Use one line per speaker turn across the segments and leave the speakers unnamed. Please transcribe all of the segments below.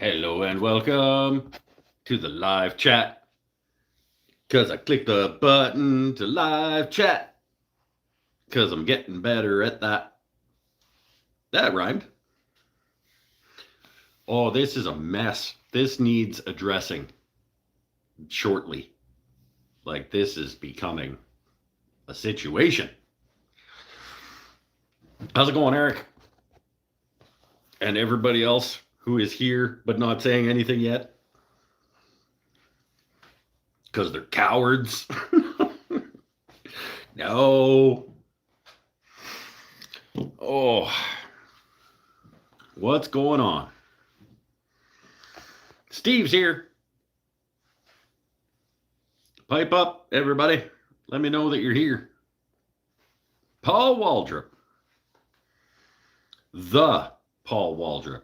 Hello and welcome to the live chat. Because I clicked the button to live chat. Because I'm getting better at that. That rhymed. Oh, this is a mess. This needs addressing shortly. Like, this is becoming a situation. How's it going, Eric? And everybody else who is here but not saying anything yet? Because they're cowards. No. Oh. What's going on? Steve's here. Pipe up, everybody. Let me know that you're here. Paul Waldrop. The Paul Waldrop,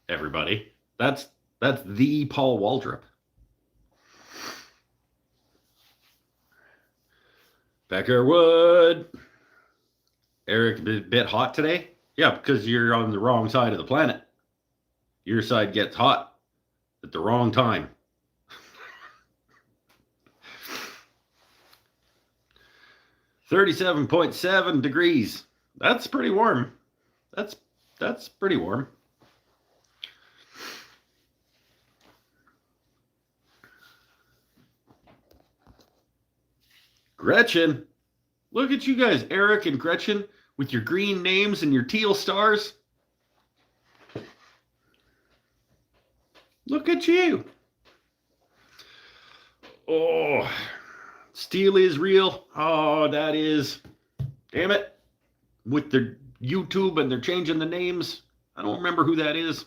everybody. That's the Paul Waldrop. Becker Wood. Eric, a bit hot today? Yeah, because you're on the wrong side of the planet. Your side gets hot at the wrong time. 37.7 degrees. That's pretty warm. That's pretty warm. Gretchen. Look at you guys, Eric and Gretchen, with your green names and your teal stars. Look at you. Oh, steel is real. Oh, that is. Damn it. With their YouTube and they're changing the names. I don't remember who that is.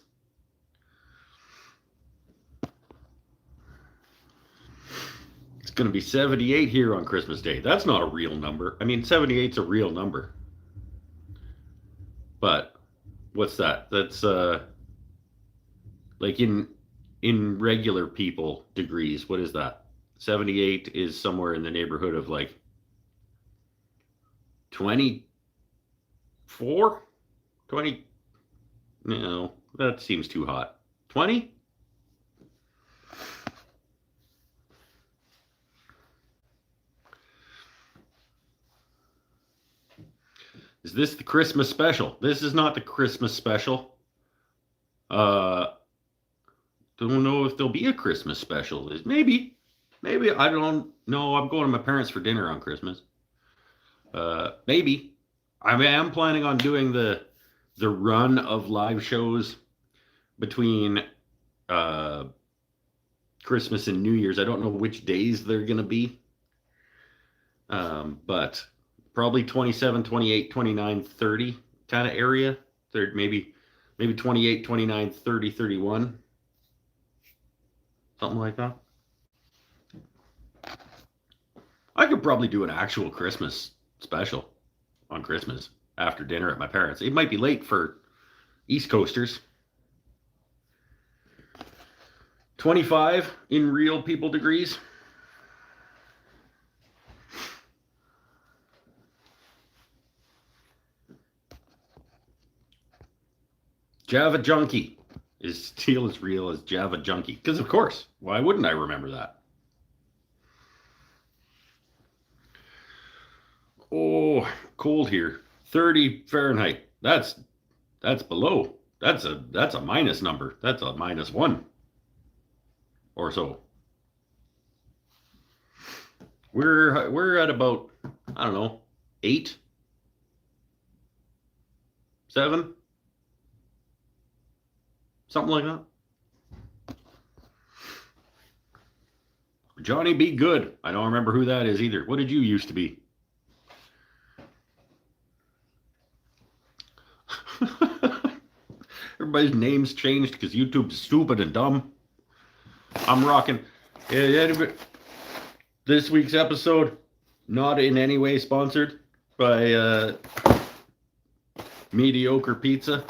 It's going to be 78 here on Christmas Day. That's not a real number. I mean, 78's a real number. But what's that? That's like in regular people degrees. What is that? 78 is somewhere in the neighborhood of like 24? 20? No, that seems too hot. 20? Is this the Christmas special? This is not the Christmas special. Don't know if there'll be a Christmas special. Maybe. I don't know. I'm going to my parents for dinner on Christmas. Maybe. I mean, I'm planning on doing the run of live shows between Christmas and New Year's. I don't know which days they're going to be. But probably 27, 28, 29, 30 kind of area. Third, maybe 28, 29, 30, 31. Something like that. I could probably do an actual Christmas special on Christmas after dinner at my parents'. It might be late for East Coasters. 25 in real people degrees. Java Junkie is still as real as Java Junkie. Because, of course, why wouldn't I remember that? Oh, cold here. 30 Fahrenheit. That's below. That's a minus number. That's a -1 or so. We're at about, I don't know, 8, 7, something like that. Johnny Be Good. I don't remember who that is either. What did you used to be? Everybody's names changed because YouTube's stupid and dumb. I'm rocking. This week's episode, not in any way sponsored by Mediocre Pizza.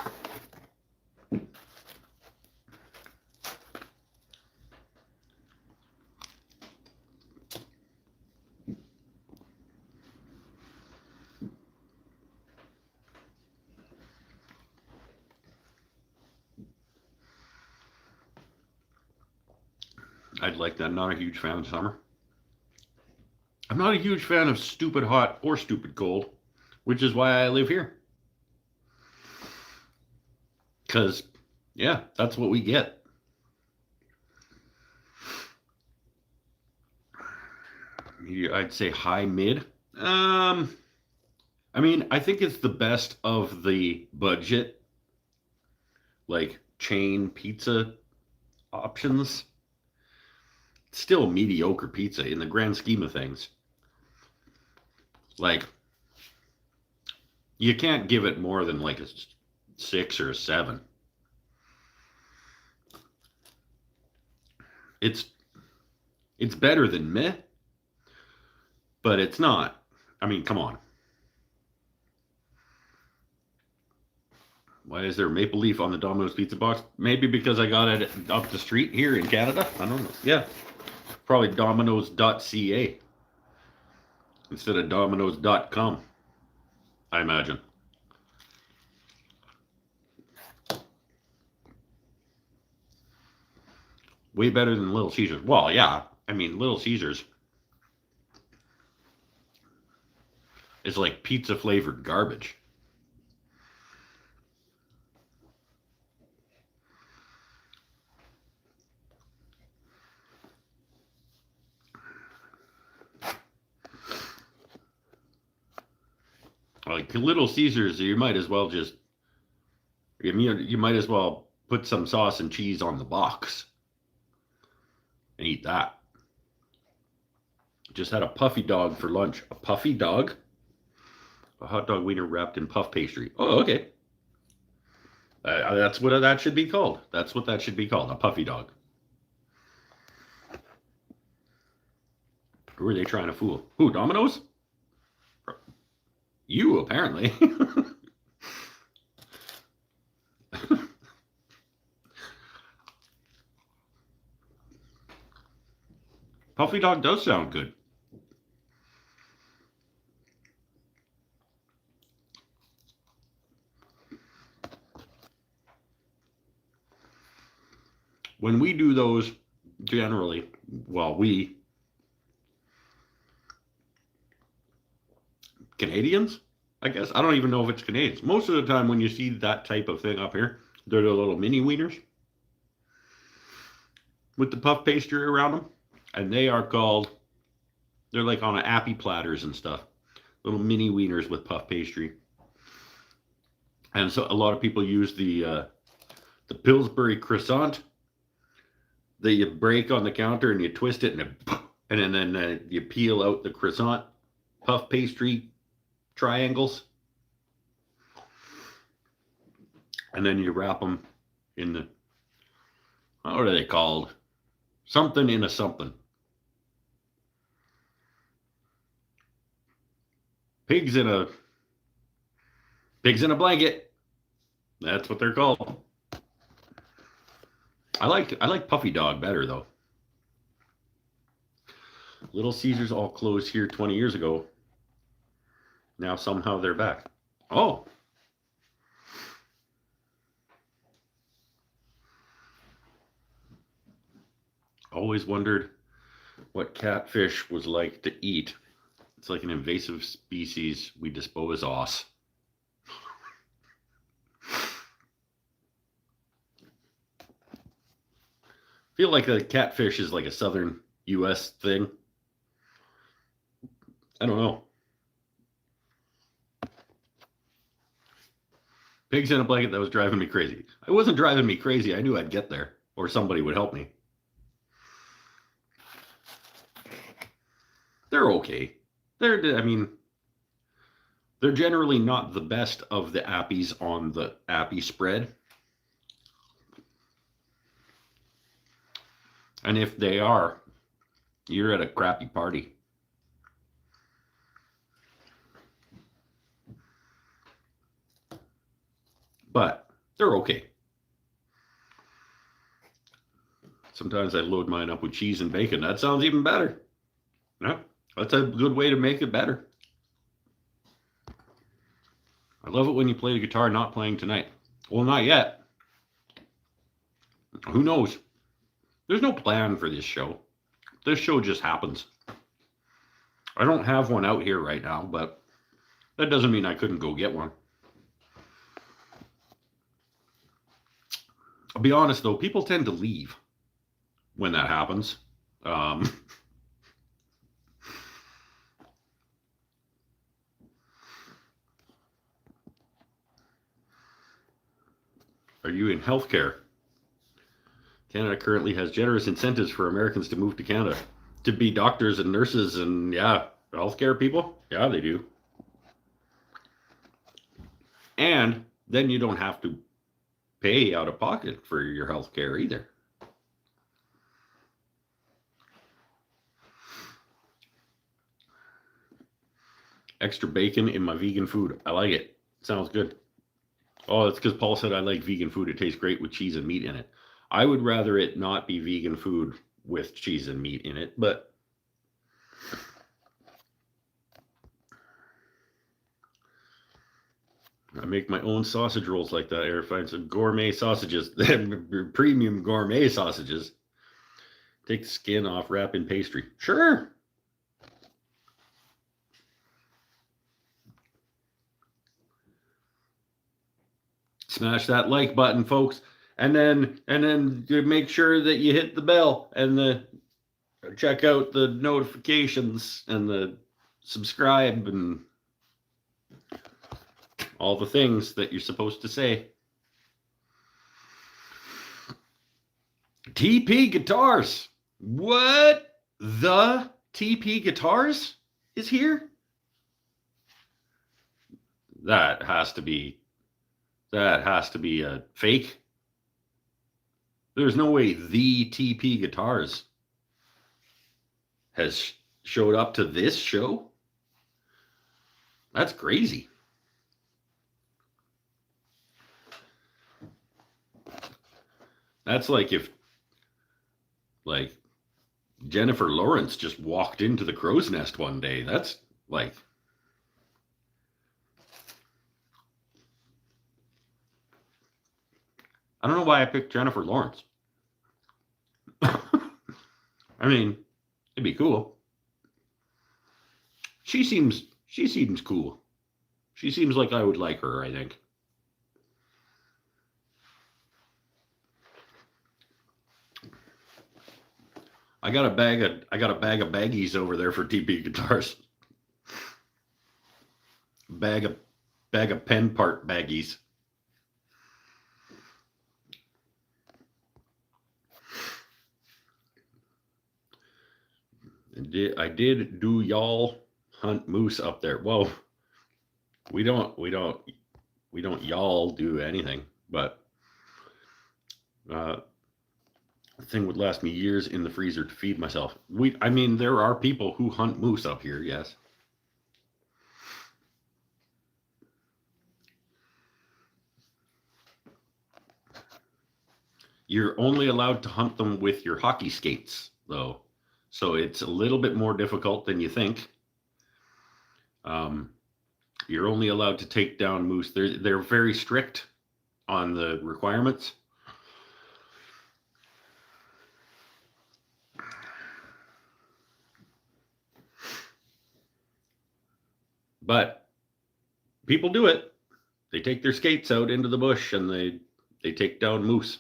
I'd like that. Not a huge fan of summer. I'm not a huge fan of stupid hot or stupid cold, which is why I live here. Because, yeah, that's what we get. I'd say high mid. I mean, I think it's the best of the budget, like chain pizza options. Still mediocre pizza in the grand scheme of things. Like, you can't give it more than like a 6 or a 7. It's better than meh, but it's not. I mean, come on. Why is there maple leaf on the Domino's pizza box? Maybe because I got it up the street here in Canada. I don't know. Yeah, probably Domino's.ca instead of Domino's.com, I imagine. Way better than Little Caesars. Well, yeah. I mean, Little Caesars is like pizza flavored garbage. Like Little Caesars, you might as well just you might as well put some sauce and cheese on the box and eat that. Just had a puffy dog for lunch. A puffy dog? A hot dog wiener wrapped in puff pastry. Oh, okay. That's what that should be called. That's what that should be called. A puffy dog. Who are they trying to fool? Who, Domino's? You, apparently. Puffy dog does sound good. When we do those, generally, well, we Canadians, I guess. I don't even know if it's Canadians. Most of the time when you see that type of thing up here, they're the little mini wieners with the puff pastry around them. And they are called, they're like on appy platters and stuff. Little mini wieners with puff pastry. And so a lot of people use the Pillsbury croissant that you break on the counter and you twist it and then you peel out the croissant puff pastry triangles, and then you wrap them in the, what are they called? Something in a something. Pigs in a blanket. That's what they're called. I like Puffy Dog better though. Little Caesars all closed here 20 years ago. Now somehow they're back. Oh. Always wondered what catfish was like to eat. It's like an invasive species we dispose of. Feel like the catfish is like a southern U.S. thing. I don't know. Pigs in a blanket, that was driving me crazy. It wasn't driving me crazy. I knew I'd get there, or somebody would help me. They're okay. They're generally not the best of the appies on the appy spread. And if they are, you're at a crappy party. But they're okay. Sometimes I load mine up with cheese and bacon. That sounds even better. Yeah, that's a good way to make it better. I love it when you play the guitar not playing tonight. Well, not yet. Who knows? There's no plan for this show. This show just happens. I don't have one out here right now, but that doesn't mean I couldn't go get one. I'll be honest though, people tend to leave when that happens. Are you in healthcare? Canada currently has generous incentives for Americans to move to Canada to be doctors and nurses and healthcare people. Yeah, they do. And then you don't have to pay out of pocket for your healthcare either. Extra bacon in my vegan food. I like it. Sounds good. Oh, it's because Paul said I like vegan food. It tastes great with cheese and meat in it. I would rather it not be vegan food with cheese and meat in it, but I make my own sausage rolls like that. Air find some gourmet sausages, premium gourmet sausages. Take the skin off, wrap in pastry. Sure. Smash that like button, folks, and then make sure that you hit the bell and check out the notifications and the subscribe and all the things that you're supposed to say. TP Guitars. What? The TP Guitars is here? That has to be a fake. There's no way the TP Guitars has showed up to this show. That's crazy. That's like if Jennifer Lawrence just walked into the crow's nest one day. That's like, I don't know why I picked Jennifer Lawrence. I mean, it'd be cool. She seems cool. She seems like I would like her, I think. I got a bag of baggies over there for TP Guitars. Bag of pen part baggies. I did do y'all hunt moose up there. Well, we don't y'all do anything, but the thing would last me years in the freezer to feed myself. I mean, there are people who hunt moose up here, yes. You're only allowed to hunt them with your hockey skates, though. So it's a little bit more difficult than you think. You're only allowed to take down moose. They're very strict on the requirements. But people do it. They take their skates out into the bush and they take down moose.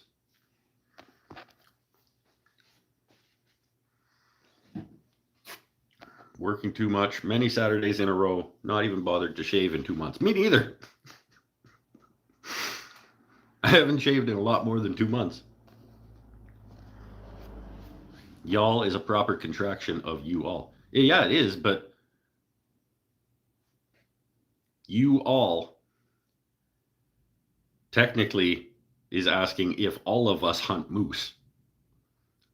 Working too much, many Saturdays in a row, not even bothered to shave in 2 months. Me neither. I haven't shaved in a lot more than 2 months. Y'all is a proper contraction of you all. Yeah, it is, but you all technically is asking if all of us hunt moose.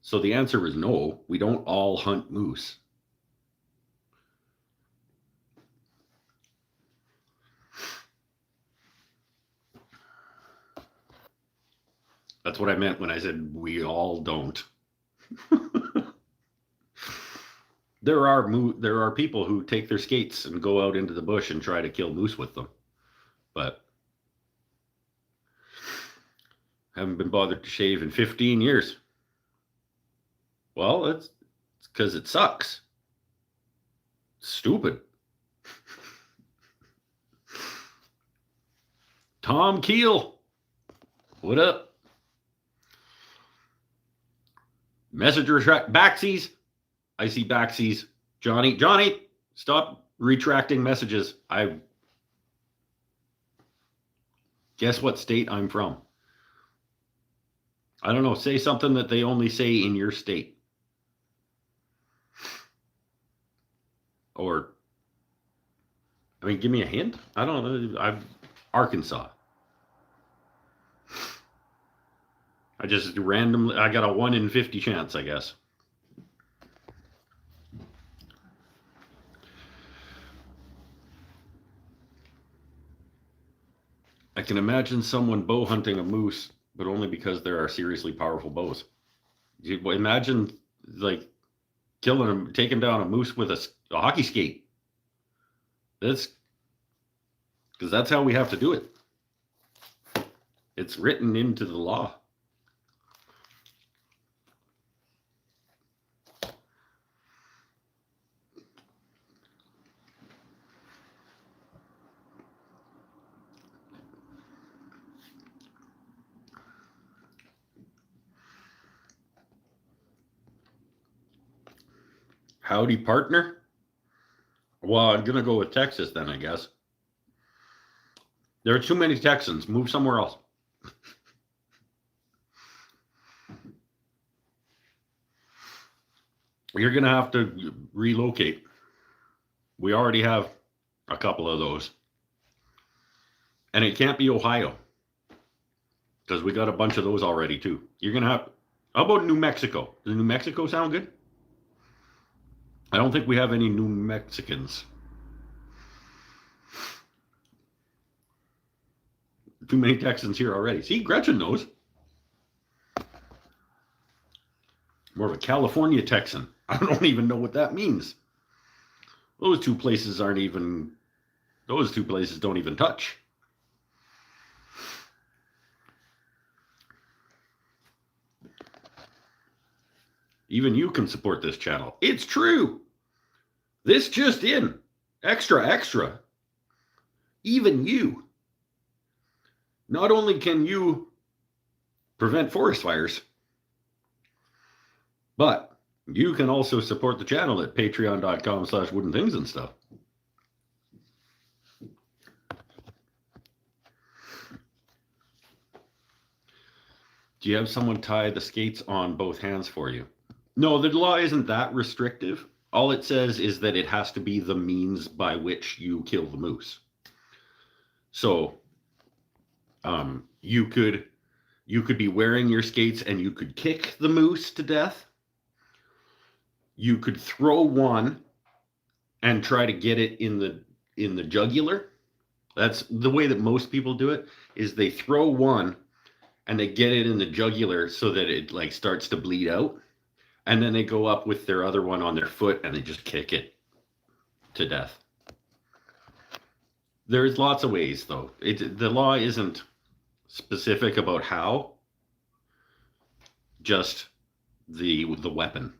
So the answer is no, we don't all hunt moose. That's what I meant when I said we all don't. There are people who take their skates and go out into the bush and try to kill moose with them, but haven't been bothered to shave in 15 years. Well, it's because it sucks. Stupid. Tom Keel, what up? Messenger backsies. I see backsies. Johnny, stop retracting messages. I guess what state I'm from. I don't know. Say something that they only say in your state. Or, I mean, give me a hint. I don't know. I'm Arkansas. I just randomly, I got a 1 in 50 chance, I guess. I can imagine someone bow hunting a moose, but only because there are seriously powerful bows. You imagine like taking down a moose with a hockey skate. That's because that's how we have to do it. It's written into the law. Howdy, partner. Well, I'm going to go with Texas then, I guess. There are too many Texans. Move somewhere else. You're going to have to relocate. We already have a couple of those. And it can't be Ohio, because we got a bunch of those already, too. You're going to have... How about New Mexico? Does New Mexico sound good? I don't think we have any New Mexicans. Too many Texans here already. See, Gretchen knows. More of a California Texan. I don't even know what that means. Those two places don't even touch. Even you can support this channel. It's true. This just in. Extra. Even you. Not only can you prevent forest fires, but you can also support the channel at patreon.com/woodenthings and stuff. Do you have someone tie the skates on both hands for you? No, the law isn't that restrictive. All it says is that it has to be the means by which you kill the moose. So, you could be wearing your skates and you could kick the moose to death. You could throw one and try to get it in the jugular. That's the way that most people do it, is they throw one and they get it in the jugular so that it like starts to bleed out. And then they go up with their other one on their foot and they just kick it to death. There's lots of ways, though. The law isn't specific about how, just the weapon.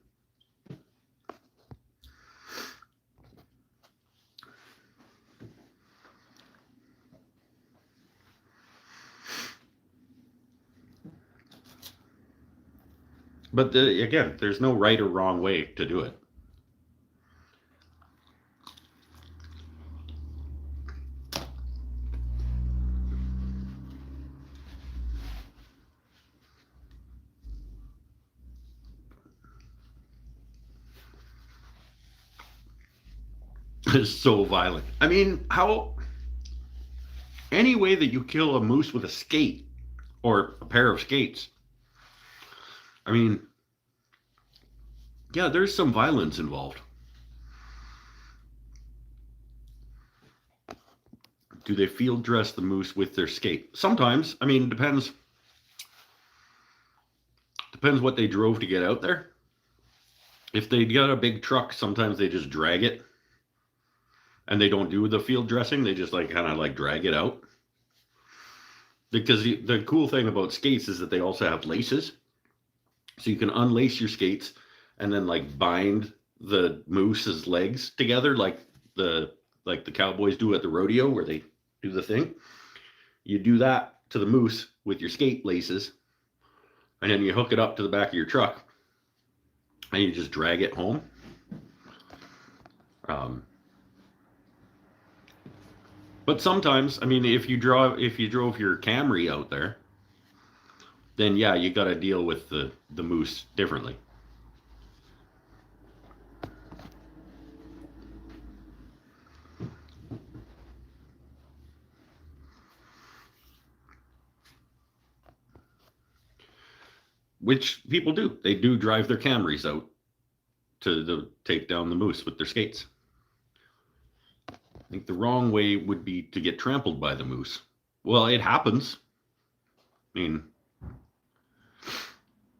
But again, there's no right or wrong way to do it. It's so violent. I mean, any way that you kill a moose with a skate or a pair of skates, I mean, yeah, there's some violence involved. Do they field dress the moose with their skate? Sometimes. I mean, it depends what they drove to get out there. If they got a big truck, sometimes they just drag it. And they don't do the field dressing. They just kind of drag it out. Because the cool thing about skates is that they also have laces. So you can unlace your skates and then like bind the moose's legs together the like the cowboys do at the rodeo where they do the thing. You do that to the moose with your skate laces, and then you hook it up to the back of your truck, and you just drag it home. But sometimes, I mean, if you drove your Camry out there, then yeah, you got to deal with the moose differently. Which people do. They do drive their Camrys out to take down the moose with their skates. I think the wrong way would be to get trampled by the moose. Well, it happens. I mean,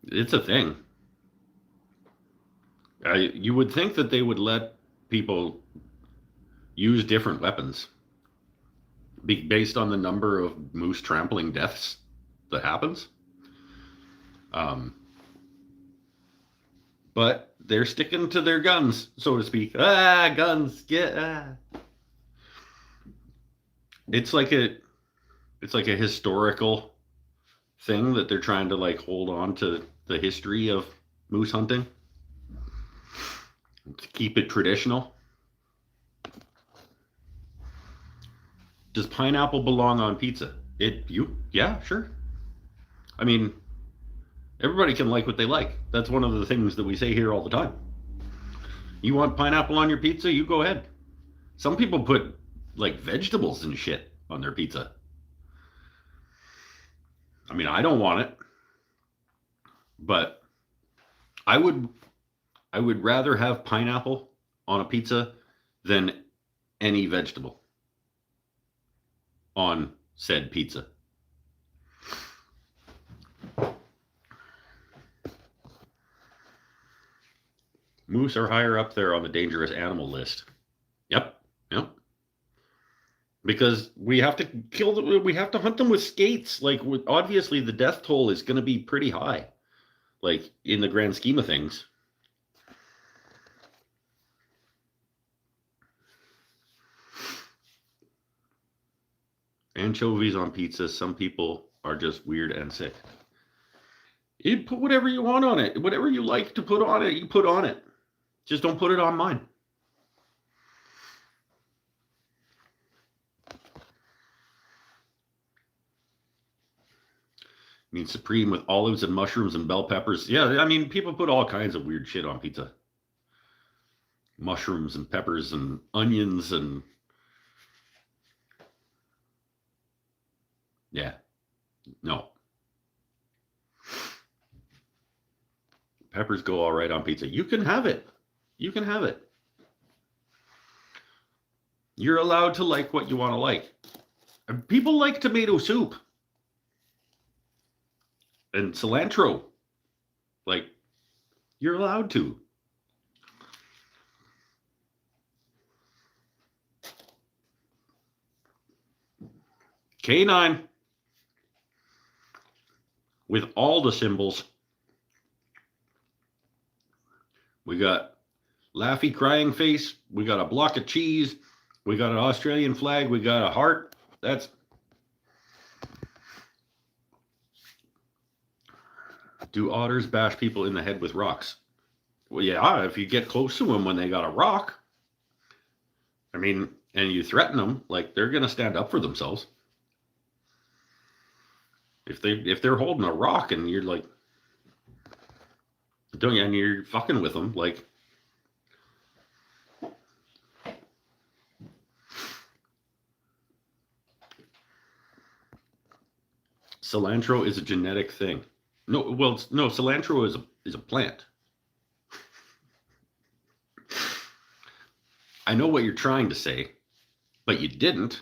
it's a thing. You would think that they would let people use different weapons based on the number of moose trampling deaths that happens. But they're sticking to their guns, so to speak. Guns, get. It's like a historical thing that they're trying to like hold on to the history of moose hunting to keep it traditional. Does pineapple belong on pizza? Yeah, sure. I mean, everybody can like what they like. That's one of the things that we say here all the time. You want pineapple on your pizza? You go ahead. Some people put like vegetables and shit on their pizza. I mean, I don't want it, but I would rather have pineapple on a pizza than any vegetable on said pizza. Moose are higher up there on the dangerous animal list. Yep. Because we have to kill them. We have to hunt them with skates. Like, obviously, the death toll is going to be pretty high. Like, in the grand scheme of things. Anchovies on pizza. Some people are just weird and sick. You put whatever you want on it. Whatever you like to put on it, you put on it. Just don't put it on mine. I mean, supreme with olives and mushrooms and bell peppers. Yeah, I mean, people put all kinds of weird shit on pizza. Mushrooms and peppers and onions and... Yeah. No. Peppers go all right on pizza. You can have it. You can have it. You're allowed to like what you want to like. People like tomato soup. And cilantro. Like, you're allowed to. K9. With all the symbols. We got laughy crying face. We got a block of cheese. We got an Australian flag. We got a heart. That's... Do otters bash people in the head with rocks? Well, yeah, if you get close to them when they got a rock. I mean, and you threaten them, like, they're going to stand up for themselves. If they're holding a rock and you're like, and you're fucking with them, like, cilantro is a genetic thing. No, cilantro is a plant. I know what you're trying to say, but you didn't.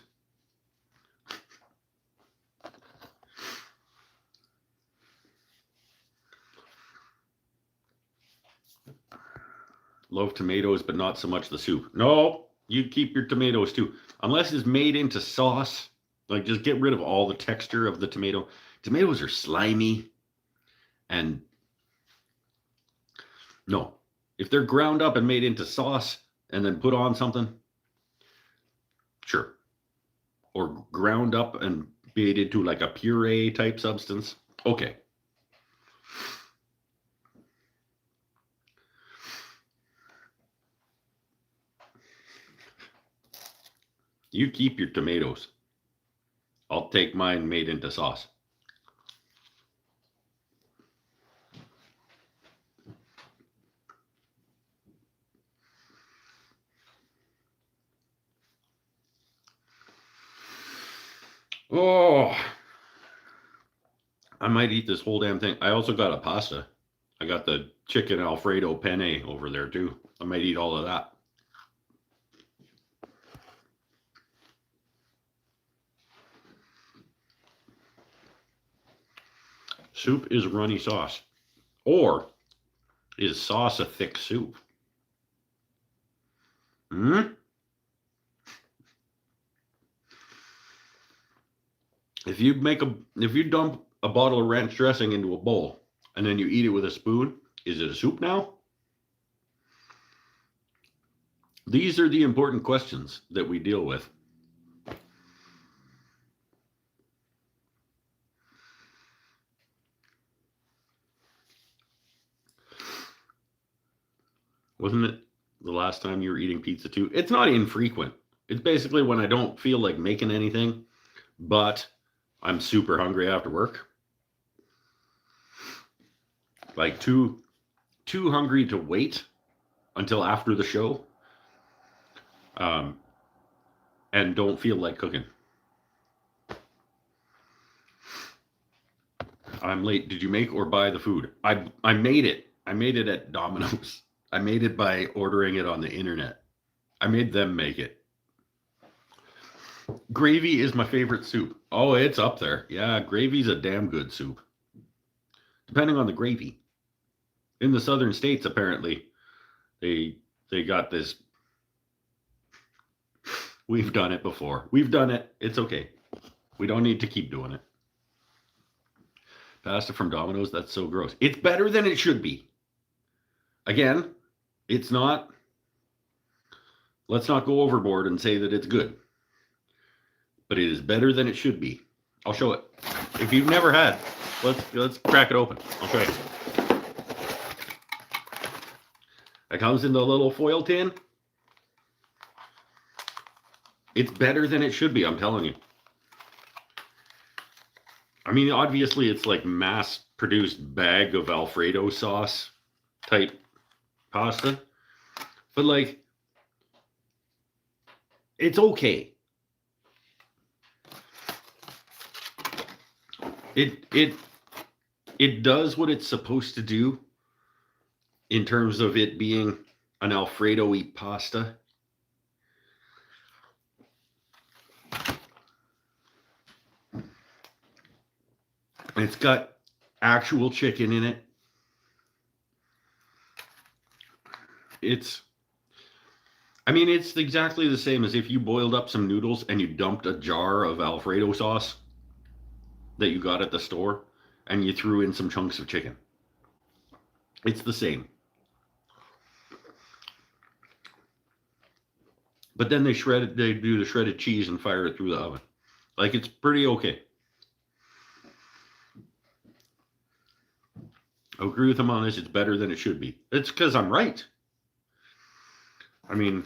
Love tomatoes, but not so much the soup. No, you keep your tomatoes too. Unless it's made into sauce. Like, just get rid of all the texture of the tomato. Tomatoes are slimy. And no, If they're ground up and made into sauce and then put on something, sure. Or ground up and made into like a puree type substance, okay. You keep your tomatoes. I'll take mine made into sauce. Oh, I might eat this whole damn thing. I also got a pasta. I got the chicken Alfredo penne over there too. I might eat all of that. Soup is runny sauce. Or is sauce a thick soup? If you dump a bottle of ranch dressing into a bowl and then you eat it with a spoon, is it a soup now? These are the important questions that we deal with. Wasn't it the last time you were eating pizza too? It's not infrequent. It's basically when I don't feel like making anything, but I'm super hungry after work. Like too hungry to wait until after the show. And don't feel like cooking. I'm late. Did you make or buy the food? I made it. I made it at Domino's. I made it by ordering it on the internet. I made them make it. Gravy is my favorite soup. Oh, it's up there. Yeah, gravy's a damn good soup. Depending on the gravy. In the southern states, apparently, they got this. We've done it before. We've done it. It's okay. We don't need to keep doing it. Pasta from Domino's, that's so gross. It's better than it should be. Again, it's not. Let's not go overboard and say that it's good. But it is better than it should be. I'll show it. If you've never had, let's crack it open. I'll show you. It comes in the little foil tin. It's better than it should be, I'm telling you. I mean, obviously, it's like mass-produced bag of Alfredo sauce type pasta. But, like, it's okay. It does what it's supposed to do in terms of it being an Alfredo-y pasta. It's got actual chicken in it. It's exactly the same as if you boiled up some noodles and you dumped a jar of Alfredo sauce that you got at the store and you threw in some chunks of chicken. It's the same. But then they do the shredded cheese and fire it through the oven. Like, it's pretty okay. I agree with him on this. It's better than it should be. It's because I'm right. I mean,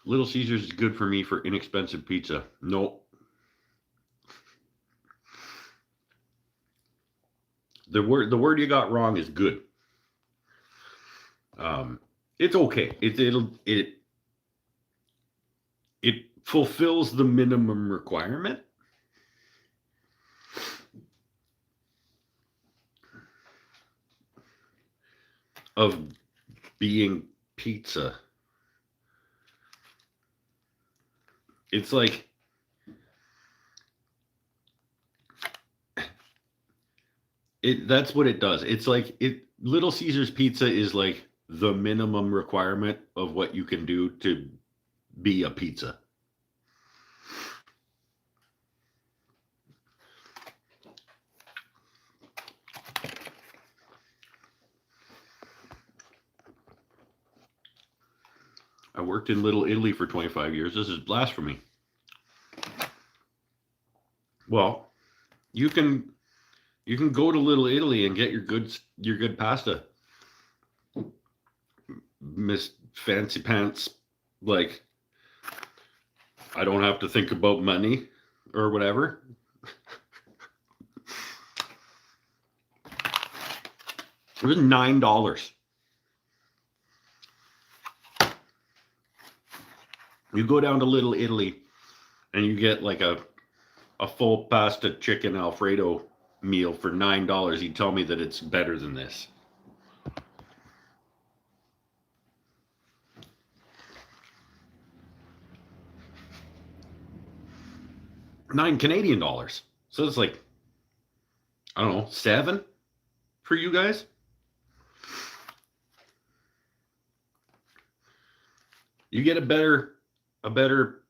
Little Caesars is good for me for inexpensive pizza. No. The word you got wrong is good. It's okay. It fulfills the minimum requirement. Of being pizza. It's like that's what it does. It's like Little Caesars pizza is like the minimum requirement of what you can do to be a pizza. I worked in Little Italy for 25 years. This is blasphemy. Well, you can go to Little Italy and get your good pasta. Miss Fancy Pants, like, I don't have to think about money or whatever. It was $9. You go down to Little Italy and you get like a full pasta chicken Alfredo meal for $9. You tell me that it's better than this. $9 Canadian. So it's like, I don't know, $7 for you guys? You get a better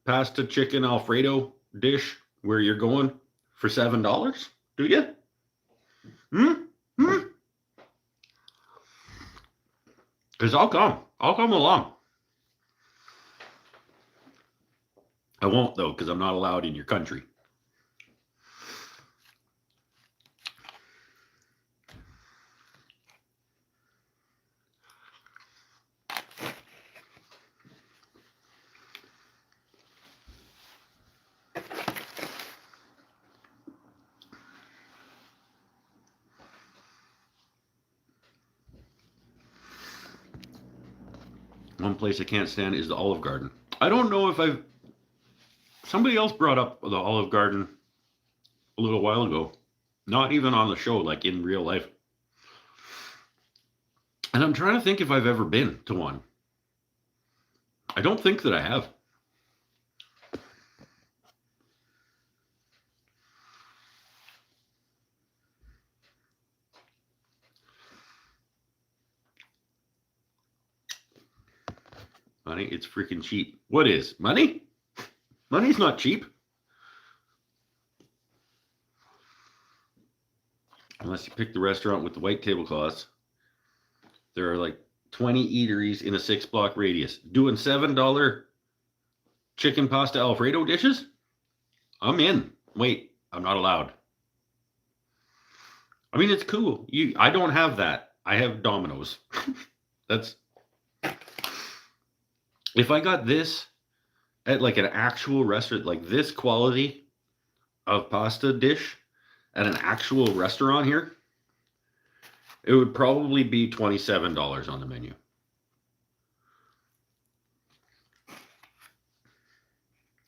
pasta chicken Alfredo dish where you're going for $7? Do you? Because I'll come along. I won't, though, because I'm not allowed in your country. One place I can't stand is the Olive Garden. I don't know if somebody else brought up the Olive Garden a little while ago. Not even on the show, like in real life. And I'm trying to think if I've ever been to one. I don't think that I have. Money, it's freaking cheap. What is? Money? Money's not cheap. Unless you pick the restaurant with the white tablecloths. There are like 20 eateries in a 6-block radius. Doing $7 chicken pasta Alfredo dishes? I'm in. Wait, I'm not allowed. I mean, it's cool. I don't have that. I have Domino's. That's... If I got this at like an actual restaurant, like this quality of pasta dish at an actual restaurant here, it would probably be $27 on the menu.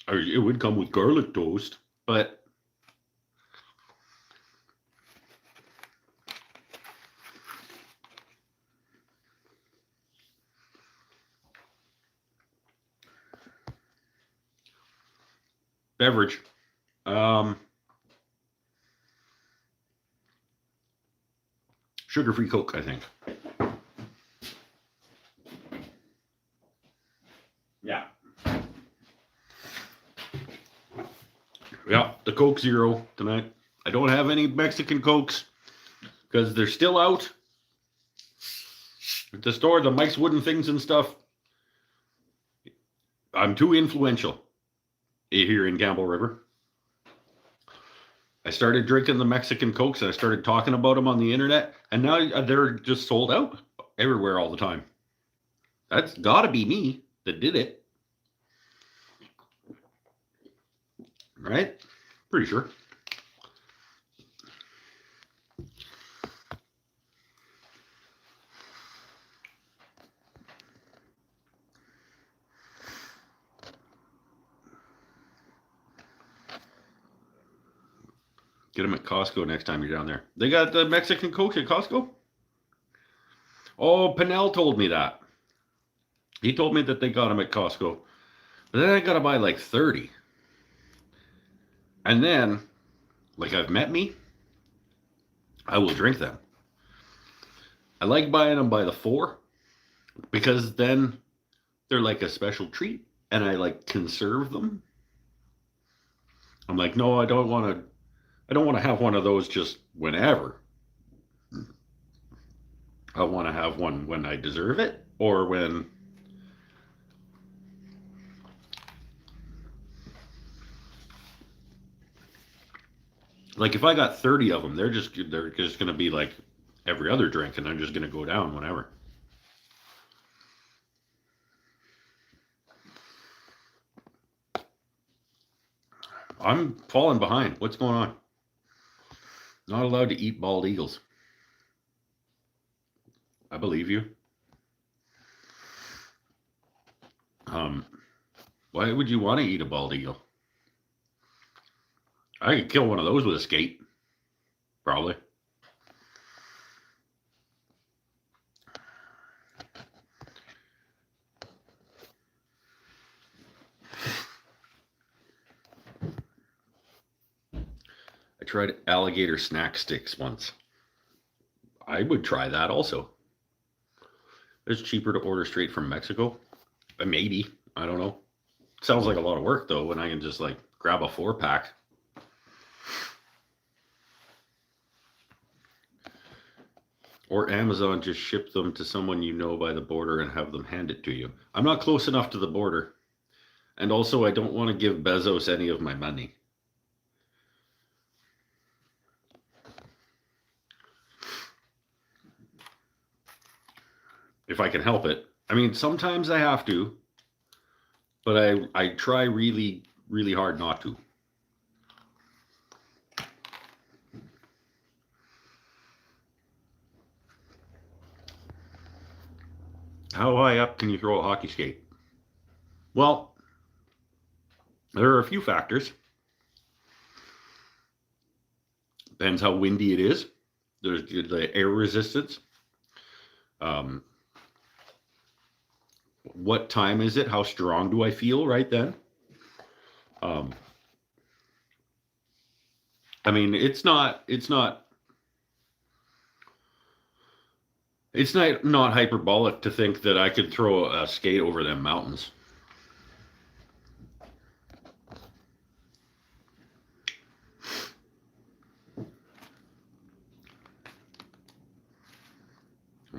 It would come with garlic toast, but beverage. Sugar-free Coke, I think. Yeah. Yeah, the Coke Zero tonight. I don't have any Mexican Cokes because they're still out at the store. The Mike's Wooden Things and stuff. I'm too influential here in Campbell River. I started drinking the Mexican Cokes and I started talking about them on the internet, and now they're just sold out everywhere all the time. That's gotta be me that did it. Right? Pretty sure. Get them at Costco next time you're down there. They got the Mexican Coke at Costco? Oh, Pinnell told me that. He told me that they got them at Costco. But then I got to buy like 30. And then, like I've met me, I will drink them. I like buying them by the 4. because then they're like a special treat and I like conserve them. I'm like, no, I don't want to have one of those just whenever. I want to have one when I deserve it or when like if I got 30 of them, they're just going to be like every other drink and I'm just going to go down whenever. I'm falling behind. What's going on? Not allowed to eat bald eagles. I believe you. Why would you want to eat a bald eagle? I could kill one of those with a skate. Probably. I tried alligator snack sticks once. I would try that also. It's cheaper to order straight from Mexico. Maybe. I don't know. Sounds like a lot of work though when I can just like grab a 4-pack. Or Amazon just ship them to someone you know by the border and have them hand it to you. I'm not close enough to the border. And also I don't want to give Bezos any of my money. If I can help it. I mean, sometimes I have to, but I try really, really hard not to. How high up can you throw a hockey skate? Well, there are a few factors. Depends how windy it is. There's the air resistance. What time is it? How strong do I feel right then? I mean, it's not hyperbolic to think that I could throw a skate over them mountains.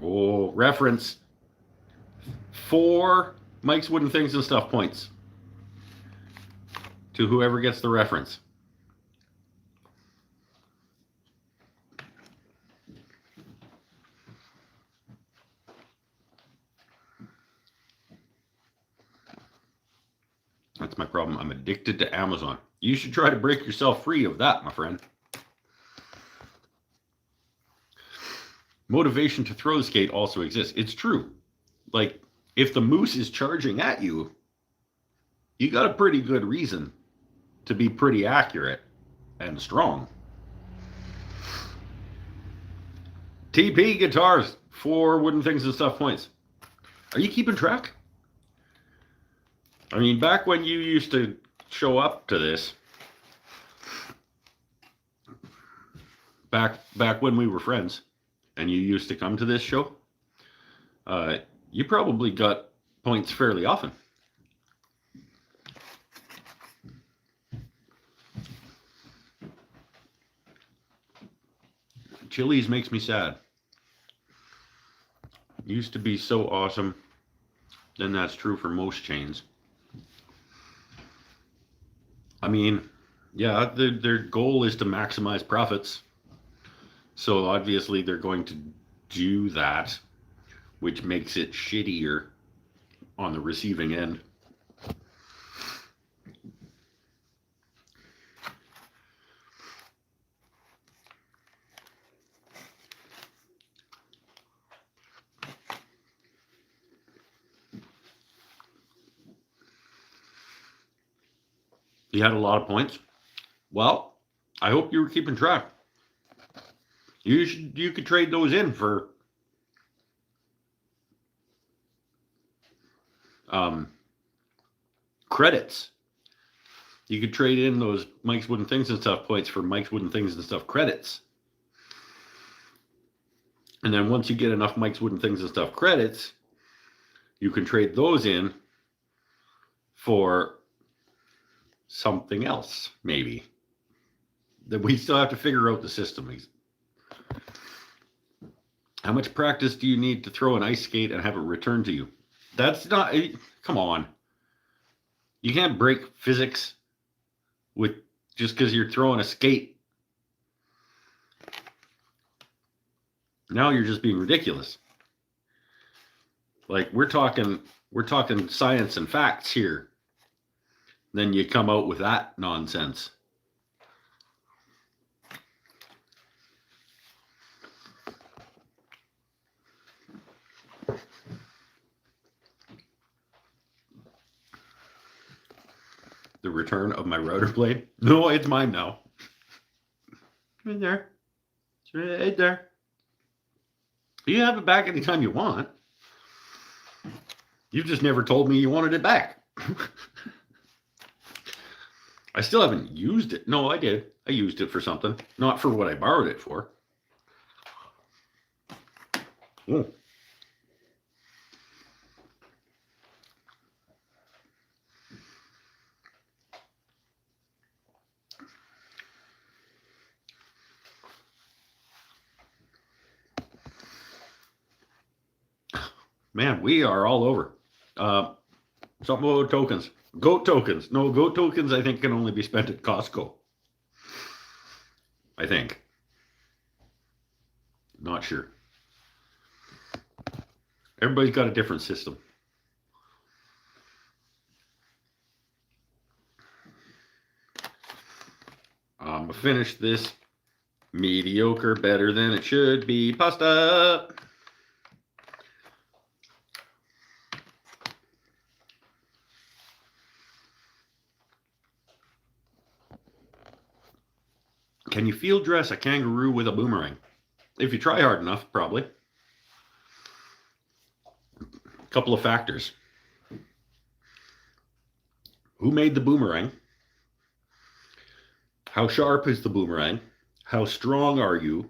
Oh, reference 4 Mike's Wooden Things and Stuff points to whoever gets the reference. That's my problem. I'm addicted to Amazon. You should try to break yourself free of that, my friend. Motivation to throw the skate also exists. It's true. Like, if the moose is charging at you, you got a pretty good reason to be pretty accurate and strong. TP Guitars, 4 Wooden Things and Stuff points. Are you keeping track? I mean, back when you used to show up to this, back when we were friends, and you used to come to this show, you probably got points fairly often. Chili's makes me sad. Used to be so awesome. Then that's true for most chains. I mean, yeah, their goal is to maximize profits. So obviously they're going to do that, which makes it shittier on the receiving end. You had a lot of points. Well, I hope you were keeping track. You could trade those in for credits. You could trade in those Mike's Wooden Things and Stuff points for Mike's Wooden Things and Stuff credits. And then once you get enough Mike's Wooden Things and Stuff credits, you can trade those in for something else, maybe. That we still have to figure out the system. How much practice do you need to throw an ice skate and have it return to you? That's not, come on. You can't break physics with just because you're throwing a skate. Now you're just being ridiculous. Like we're talking science and facts here. Then you come out with that nonsense. The return of my router blade? No, it's mine now. Right there. It's right there. You have it back anytime you want. You've just never told me you wanted it back. I still haven't used it. No, I did. I used it for something. Not for what I borrowed it for. Oh. Man, we are all over. Something about tokens. Goat tokens. No, goat tokens I think can only be spent at Costco. I think. Not sure. Everybody's got a different system. I'm gonna finish this mediocre, better than it should be pasta. Can you field dress a kangaroo with a boomerang? If you try hard enough, probably. A couple of factors. Who made the boomerang? How sharp is the boomerang? How strong are you?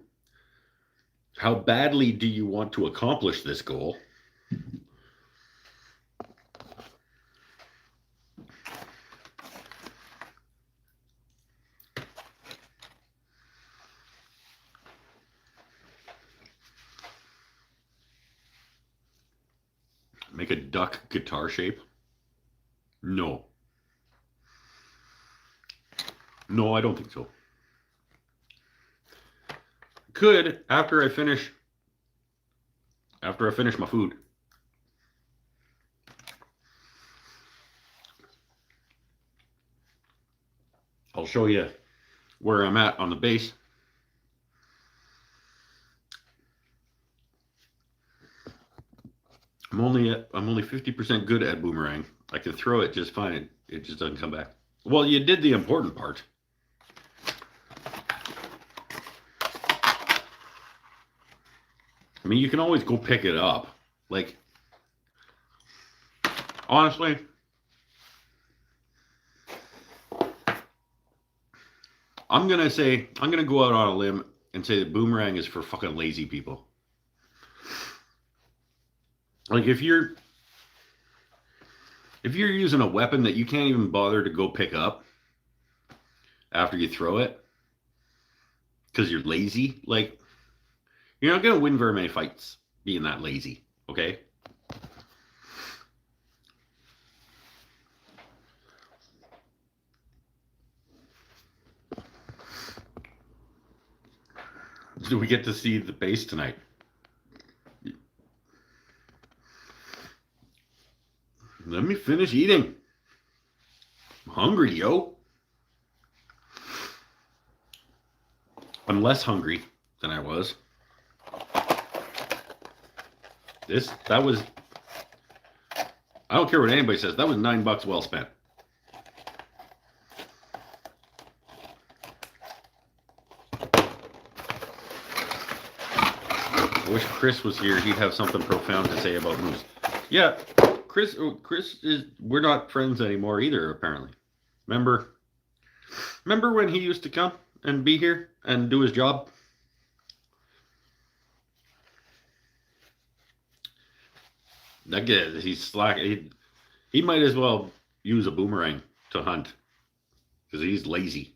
How badly do you want to accomplish this goal? Make a duck guitar shape? No. No, I don't think so. Could after I finish my food. I'll show you where I'm at on the base. I'm only 50% good at boomerang. I can throw it just fine. It just doesn't come back. Well, you did the important part. I mean, you can always go pick it up. Like, honestly, I'm going to go out on a limb and say that boomerang is for fucking lazy people. Like, if you're using a weapon that you can't even bother to go pick up after you throw it because you're lazy, like, you're not going to win very many fights being that lazy, okay? Do we get to see the base tonight? Let me finish eating. I'm hungry, yo. I'm less hungry than I was. That was, I don't care what anybody says, that was $9 well spent. I wish Chris was here. He'd have something profound to say about moose. Yeah, Chris we're not friends anymore either, apparently. Remember when he used to come and be here and do his job? That guy, he's slack. He might as well use a boomerang to hunt because he's lazy.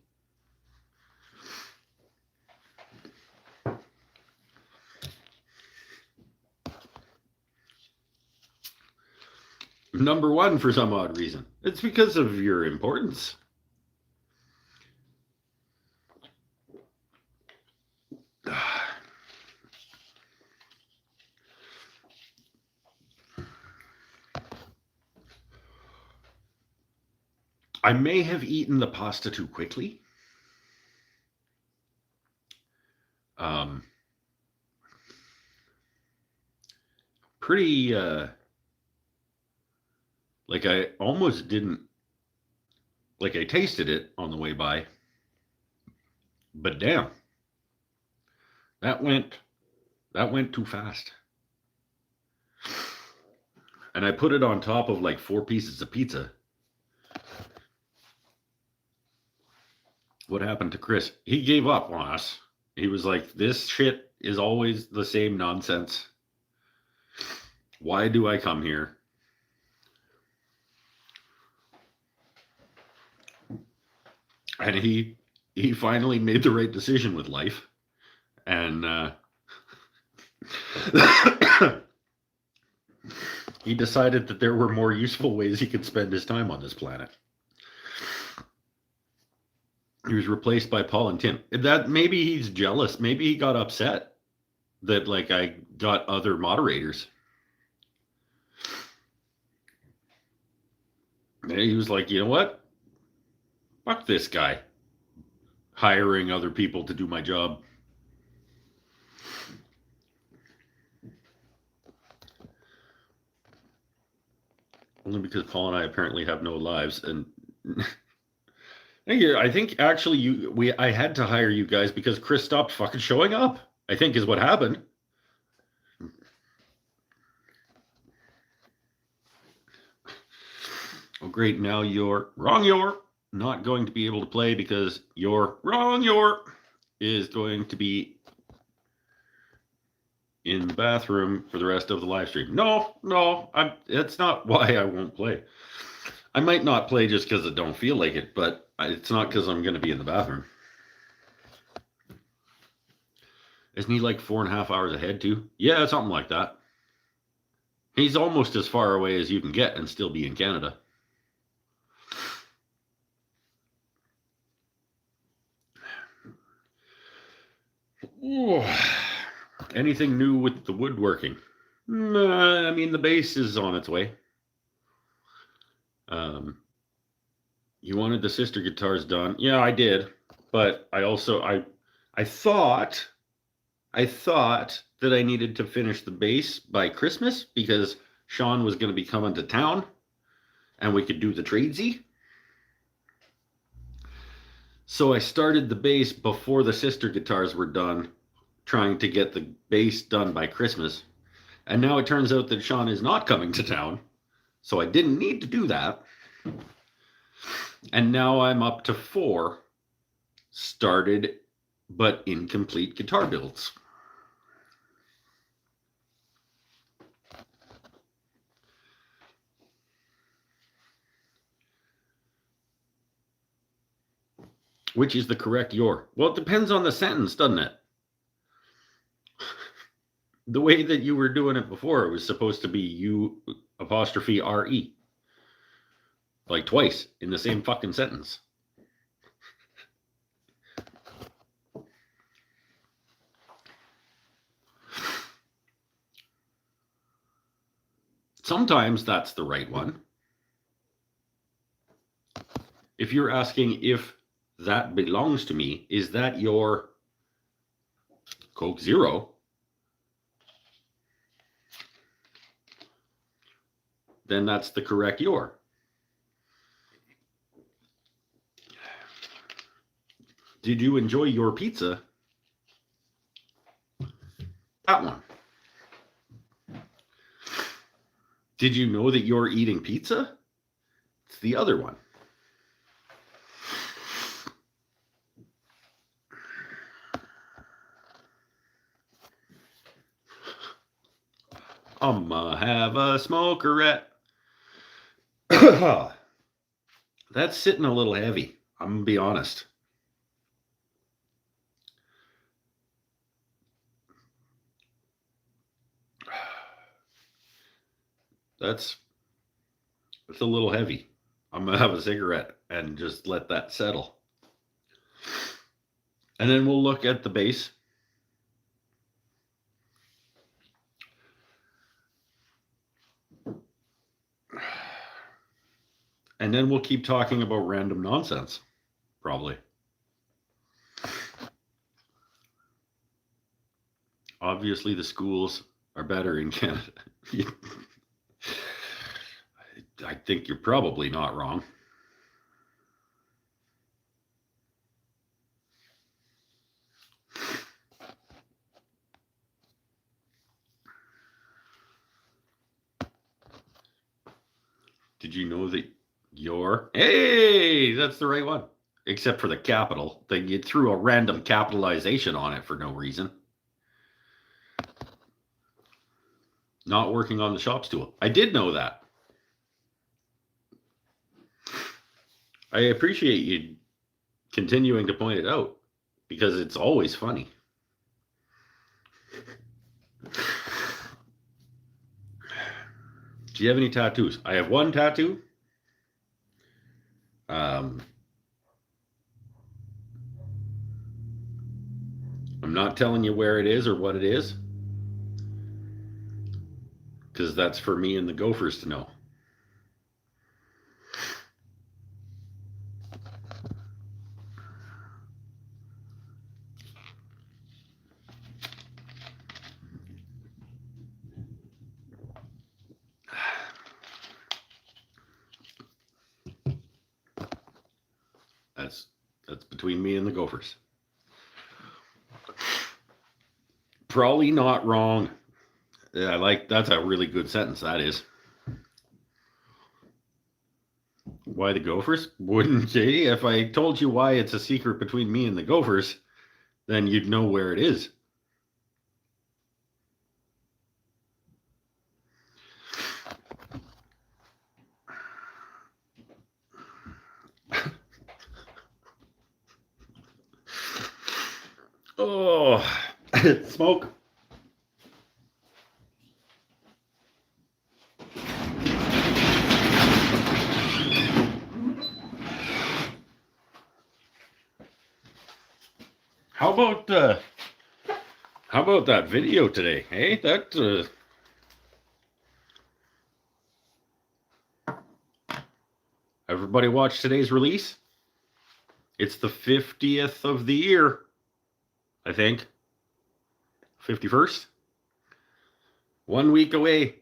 Number one for some odd reason. It's because of your importance. I may have eaten the pasta too quickly. Pretty, like I almost didn't, like I tasted it on the way by, but damn, that went too fast. And I put it on top of like 4 pieces of pizza. What happened to Chris? He gave up on us. He was like, this shit is always the same nonsense. Why do I come here? And he finally made the right decision with life. And he decided that there were more useful ways he could spend his time on this planet. He was replaced by Paul and Tim. That maybe he's jealous. Maybe he got upset that like I got other moderators. And he was like, you know what? Fuck this guy. Hiring other people to do my job. Only because Paul and I apparently have no lives. And I think actually I had to hire you guys because Chris stopped fucking showing up, I think is what happened. Oh, great. Now you're wrong. You're not going to be able to play because you're wrong. You're is going to be in the bathroom for the rest of the live stream. No, that's not why I won't play. I might not play just because I don't feel like it, but it's not because I'm going to be in the bathroom. Isn't he like 4.5 hours ahead too? Yeah, something like that. He's almost as far away as you can get and still be in Canada. Ooh. Anything new with the woodworking? I mean, the bass is on its way. You wanted the sister guitars done. Yeah, I did. But I also, I thought that I needed to finish the bass by Christmas because Sean was going to be coming to town and we could do the tradesy. So I started the bass before the sister guitars were done, trying to get the bass done by Christmas. And now it turns out that Sean is not coming to town. So I didn't need to do that. And now I'm up to 4 started but incomplete guitar builds. Which is the correct your? Well, it depends on the sentence, doesn't it? The way that you were doing it before, it was supposed to be you apostrophe RE. Like twice in the same fucking sentence. Sometimes that's the right one. If you're asking if that belongs to me, is that your Coke Zero? Then that's the correct your. Did you enjoy your pizza? That one. Did you know that you're eating pizza? It's the other one. I'ma have a smokerette. That's sitting a little heavy. I'm gonna be honest. It's a little heavy. I'm gonna have a cigarette and just let that settle. And then we'll look at the base. And then we'll keep talking about random nonsense, probably. Obviously, the schools are better in Canada. I think you're probably not wrong. Did you know that hey, that's the right one. Except for the capital. They threw a random capitalization on it for no reason. Not working on the shop stool. I did know that. I appreciate you continuing to point it out because it's always funny. Do you have any tattoos? I have one tattoo. I'm not telling you where it is or what it is because that's for me and the Gophers to know. That's between me and the Gophers. Probably not wrong. Yeah, that's a really good sentence, that is. Why the Gophers? Wouldn't you? If I told you why it's a secret between me and the Gophers, then you'd know where it is. Oh, smoke. How about that video today? Hey, everybody watch today's release? It's the 50th of the year, I think. 51st? 1 week away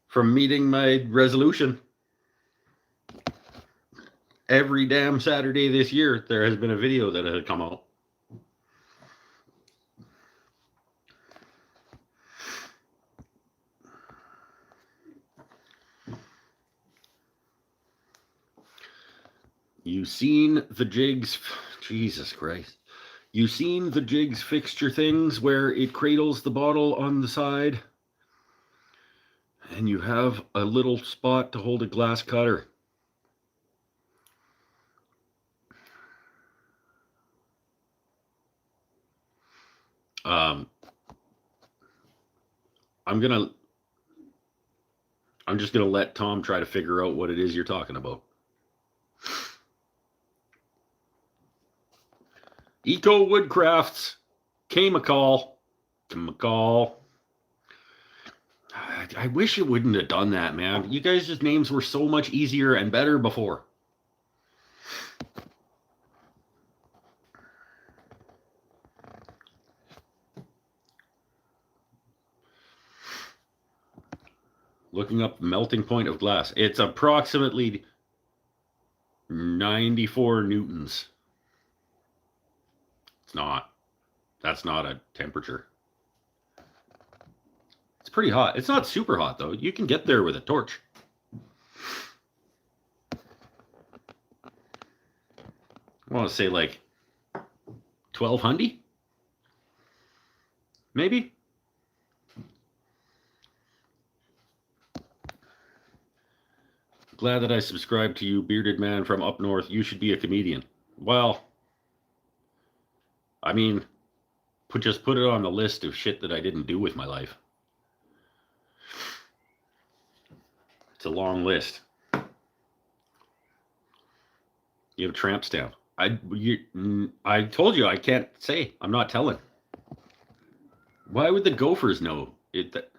from meeting my resolution. Every damn Saturday this year, there has been a video that has come out. You seen the jigs? Jesus Christ. You seen the jigs fixture things where it cradles the bottle on the side? And you have a little spot to hold a glass cutter. I'm just gonna let Tom try to figure out what it is you're talking about. Eco Woodcrafts, McCall. I wish it wouldn't have done that, man. You guys' names were so much easier and better before. Looking up melting point of glass. It's approximately 94 newtons. It's not. That's not a temperature. It's pretty hot. It's not super hot, though. You can get there with a torch. I want to say like 1200? Maybe? Glad that I subscribed to you, bearded man from up north. You should be a comedian. Well, I mean, just put it on the list of shit that I didn't do with my life. It's a long list. You have a tramp stamp. I told you I can't say. I'm not telling. Why would the Gophers know it? That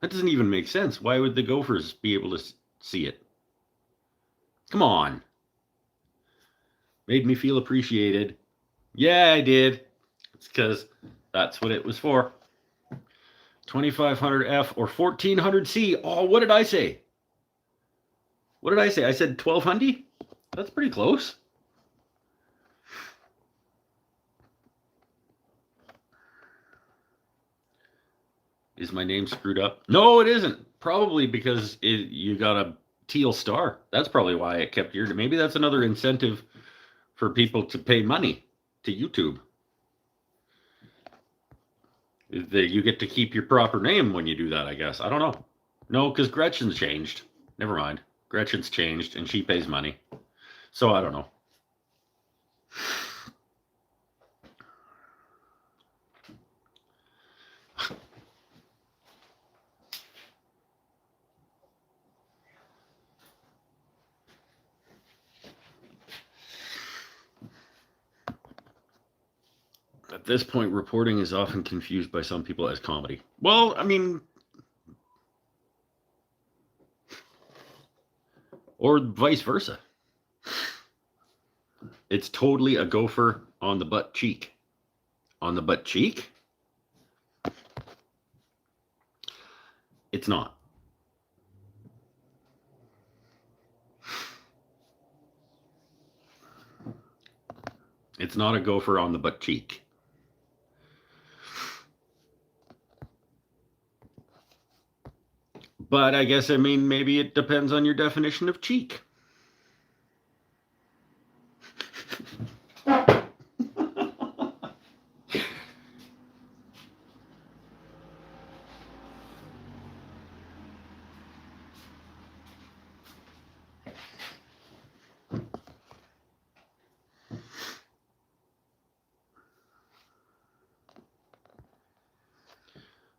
doesn't even make sense. Why would the Gophers be able to see it? Come on. Made me feel appreciated. Yeah, I did. It's because that's what it was for. 2500F or 1400C. Oh, what did I say? What did I say? I said 1200? That's pretty close. Is my name screwed up? No, it isn't. Probably because you got a teal star. That's probably why it kept your... Maybe that's another incentive for people to pay money to YouTube. You get to keep your proper name when you do that, I guess. I don't know. No, because Gretchen's changed. Never mind. Gretchen's changed, and she pays money. So I don't know. At this point, reporting is often confused by some people as comedy. Well, I mean... Or vice versa. It's totally a gopher on the butt cheek. On the butt cheek? It's not. It's not a gopher on the butt cheek. But I guess, I mean, maybe it depends on your definition of cheek.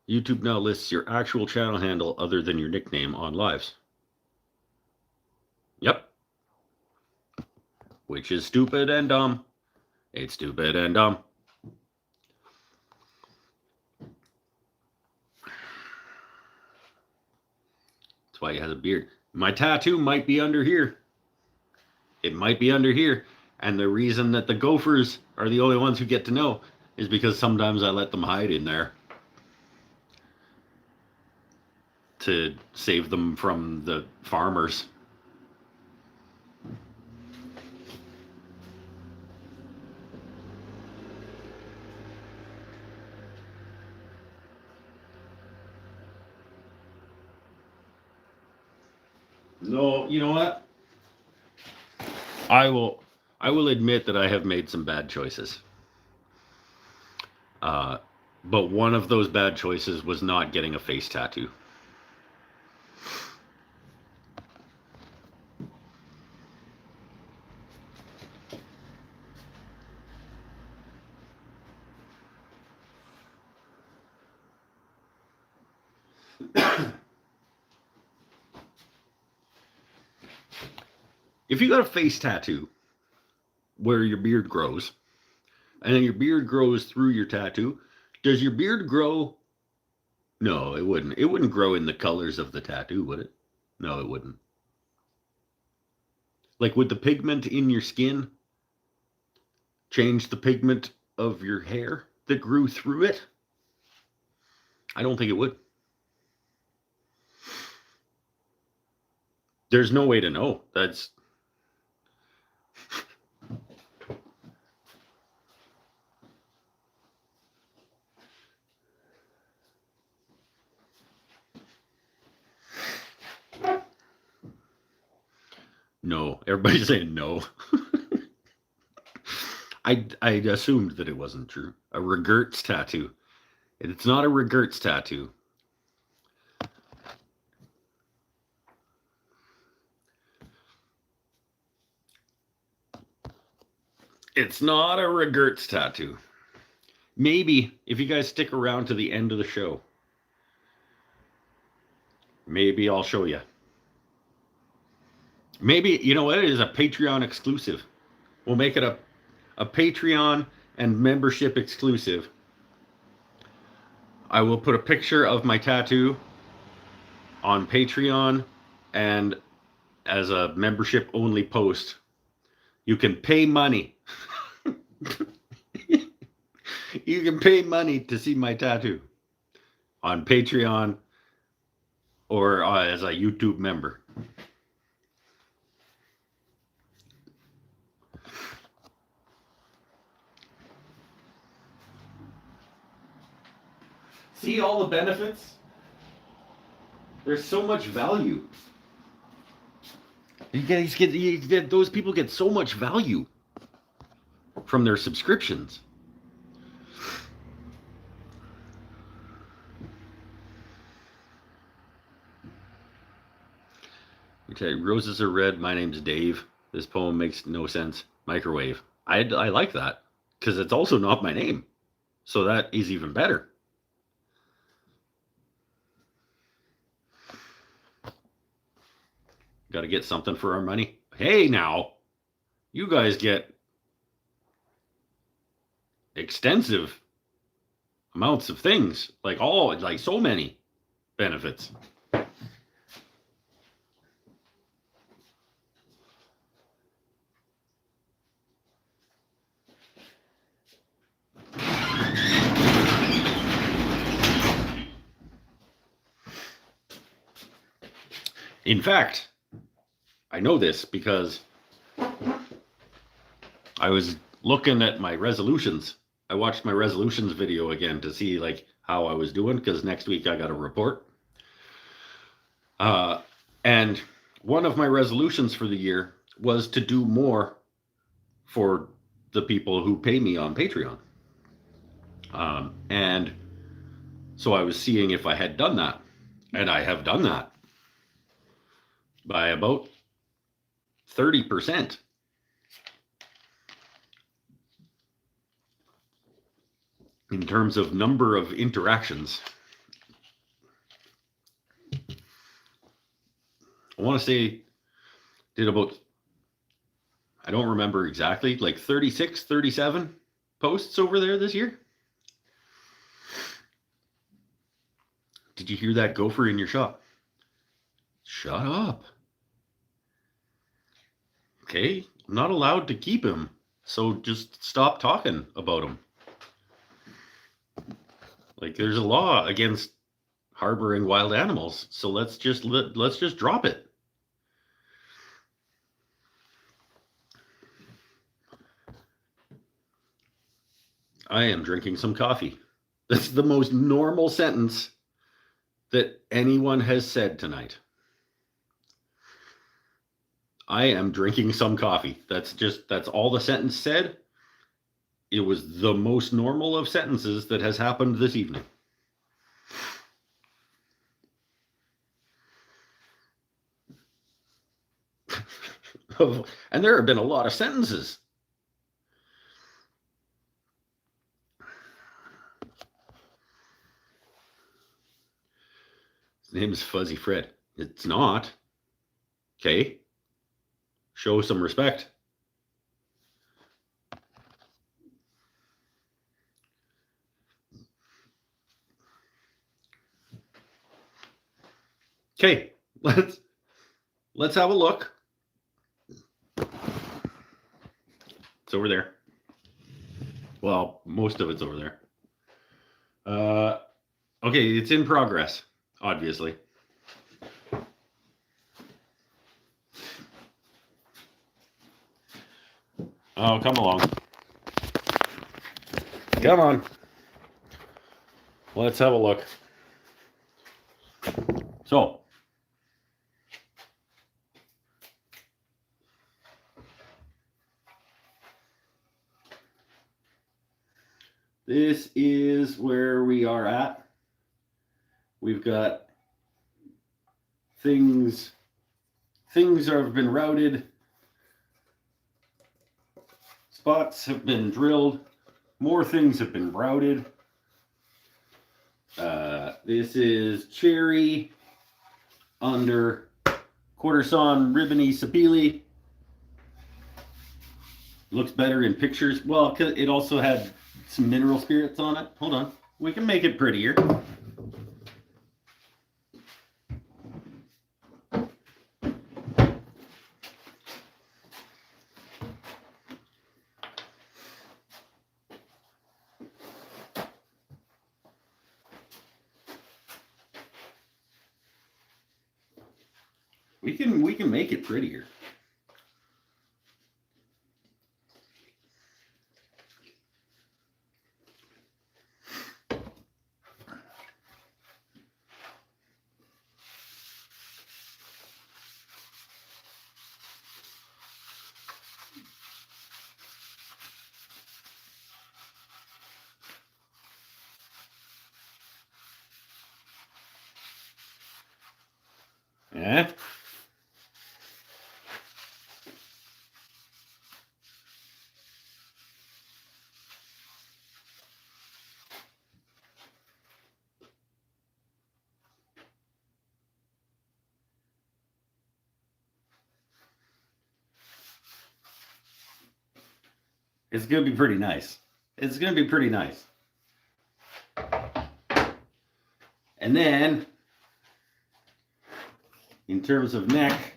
YouTube now lists your actual channel handle other than your nickname on lives. Yep. Which is stupid and dumb. It's stupid and dumb. That's why he has a beard. My tattoo might be under here. It might be under here. And the reason that the gophers are the only ones who get to know is because sometimes I let them hide in there to save them from the farmers. No, you know what? I will admit that I have made some bad choices. But one of those bad choices was not getting a face tattoo. If you got a face tattoo where your beard grows, and then your beard grows through your tattoo, does your beard grow? No, it wouldn't. It wouldn't grow in the colors of the tattoo, would it? No, it wouldn't. Like, would the pigment in your skin change the pigment of your hair that grew through it? I don't think it would. There's no way to know. That's... No, everybody's saying no. I assumed that it wasn't true. A regerts tattoo. It's not a regerts tattoo. It's not a regrets tattoo. Maybe if you guys stick around to the end of the show, maybe I'll show you. Maybe, you know what? It is a Patreon exclusive. We'll make it a Patreon and membership exclusive. I will put a picture of my tattoo on Patreon and as a membership only post. You can pay money. You can pay money to see my tattoo on Patreon or as a YouTube member. See all the benefits? There's so much value. Those people get so much value from their subscriptions. Okay, roses are red. My name's Dave. This poem makes no sense. Microwave. I like that because it's also not my name. So that is even better. Got to get something for our money. Hey, now, you guys get extensive amounts of things, like so many benefits. In fact, I know this because I was looking at my resolutions. I watched my resolutions video again to see like how I was doing because next week I got a report. And one of my resolutions for the year was to do more for the people who pay me on Patreon. And so I was seeing if I had done that, and I have done that by about 30%. In terms of number of interactions. I want to say did about, I don't remember exactly, like 36, 37 posts over there this year. Did you hear that gopher in your shop? Shut up. Okay, I'm not allowed to keep him, so just stop talking about him. Like there's a law against harboring wild animals, so let's just drop it. I am drinking some coffee. That's the most normal sentence that anyone has said tonight. I am drinking some coffee. That's all the sentence said. It was the most normal of sentences that has happened this evening. And there have been a lot of sentences. His name is Fuzzy Fred. It's not. Okay. Show some respect. Okay, let's have a look. It's over there. Well, most of it's over there. Okay, it's in progress, obviously. Oh, come along. Come on. Let's have a look. So, this is where we are at. We've got things have been routed. spots have been drilled. More things have been routed. This is cherry under quarter-sawn ribbony sapele. Looks better in pictures. Well, it also had some mineral spirits on it. Hold on. We can make it prettier. We can make it prettier. Yeah. It's going to be pretty nice. It's going to be pretty nice. And then, in terms of neck,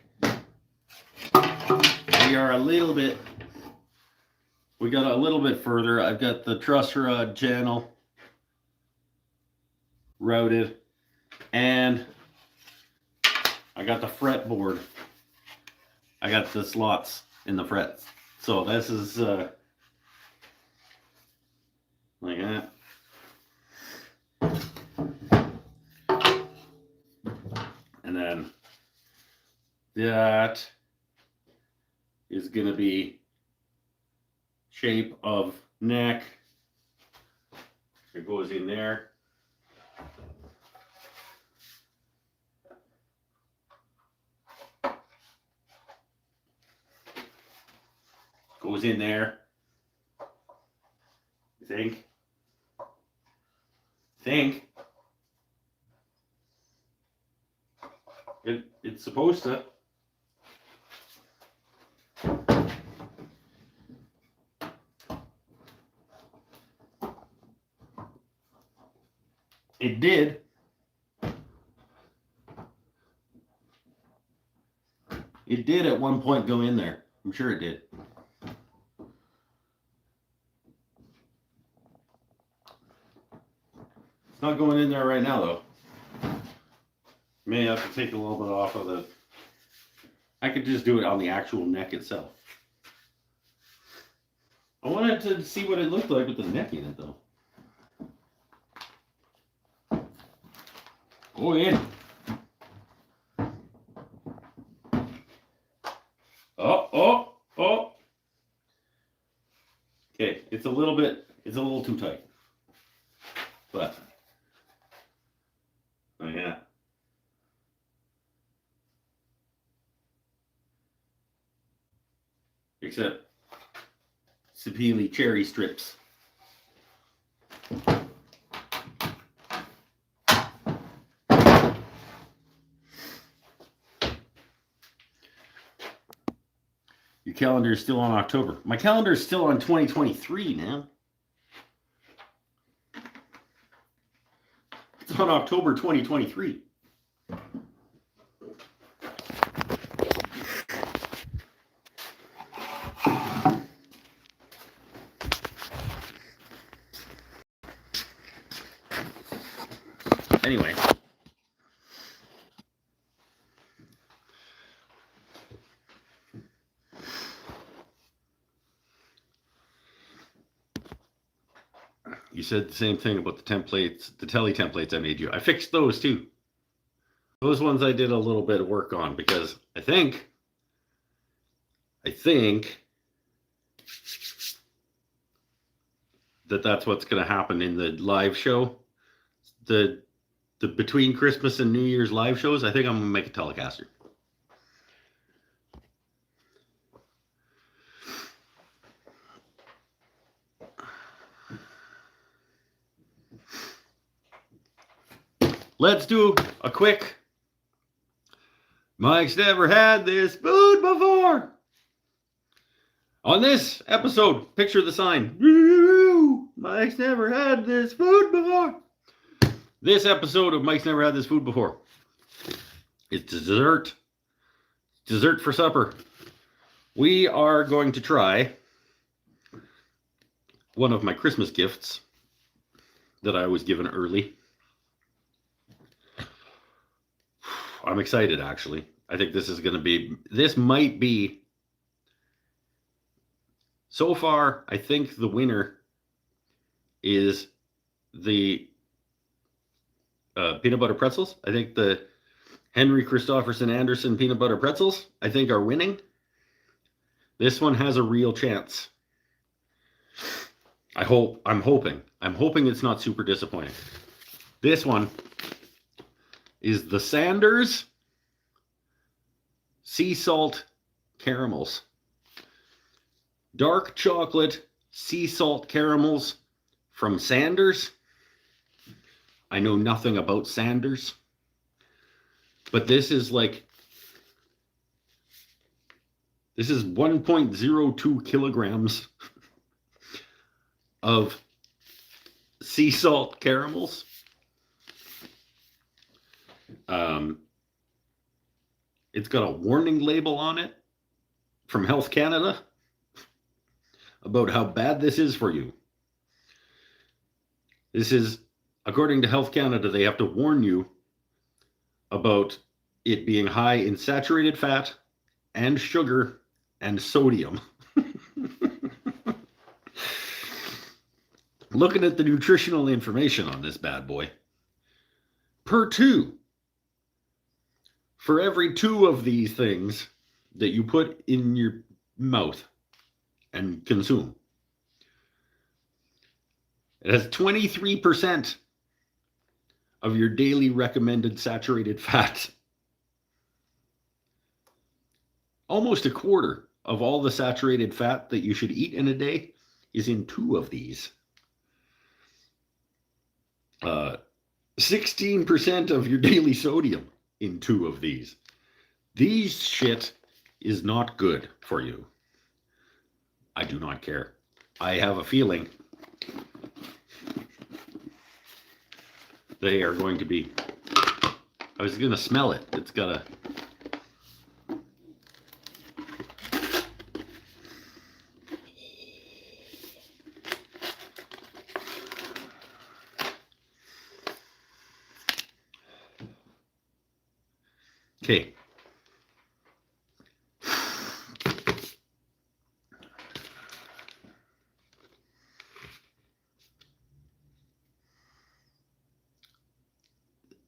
we got a little bit further. I've got the truss rod channel routed, and I got the fretboard. I got the slots in the frets. So this is like that. And then that is going to be shape of neck. It goes in there. Goes in there. You think? It's supposed to. It did. It did at one point go in there. I'm sure it did. It's not going in there right now, though. May have to take a little bit off of the... I could just do it on the actual neck itself. I wanted to see what it looked like with the neck in it, though. Go in. Oh. Okay, it's a little too tight. But, oh yeah. Except sapele cherry strips. Your calendar is still on October. My calendar is still on 2023, man. It's on October 2023. Anyway. You said the same thing about the templates, the telly templates I made you. I fixed those too. Those ones I did a little bit of work on because I think that that's what's going to happen in the live show. The between Christmas and New Year's live shows, I think I'm going to make a Telecaster. let's do a quick Mike's never had this food before. On this episode, picture the sign. Mike's never had this food before. This episode of Mike's never had this food before. It's dessert. Dessert for supper. We are going to try one of my Christmas gifts that I was given early. I'm excited, actually. I think this might be, so far, I think the winner is the peanut butter pretzels. I think the Henry Christopherson Anderson peanut butter pretzels, I think, are winning. This one has a real chance. I'm hoping it's not super disappointing. This one is the Sanders sea salt caramels. Dark chocolate sea salt caramels from Sanders. I know nothing about Sanders, but this is 1.02 kilograms of sea salt caramels. It's got a warning label on it from Health Canada about how bad this is for you. This is, according to Health Canada, they have to warn you about it being high in saturated fat and sugar and sodium. Looking at the nutritional information on this bad boy. For every 2 of these things that you put in your mouth and consume, it has 23% of your daily recommended saturated fat. Almost a quarter of all the saturated fat that you should eat in a day is in 2 of these. 16% of your daily sodium in 2 of these. These shit is not good for you. I do not care. I have a feeling they are going to be... I was going to smell it. It's got a... Okay.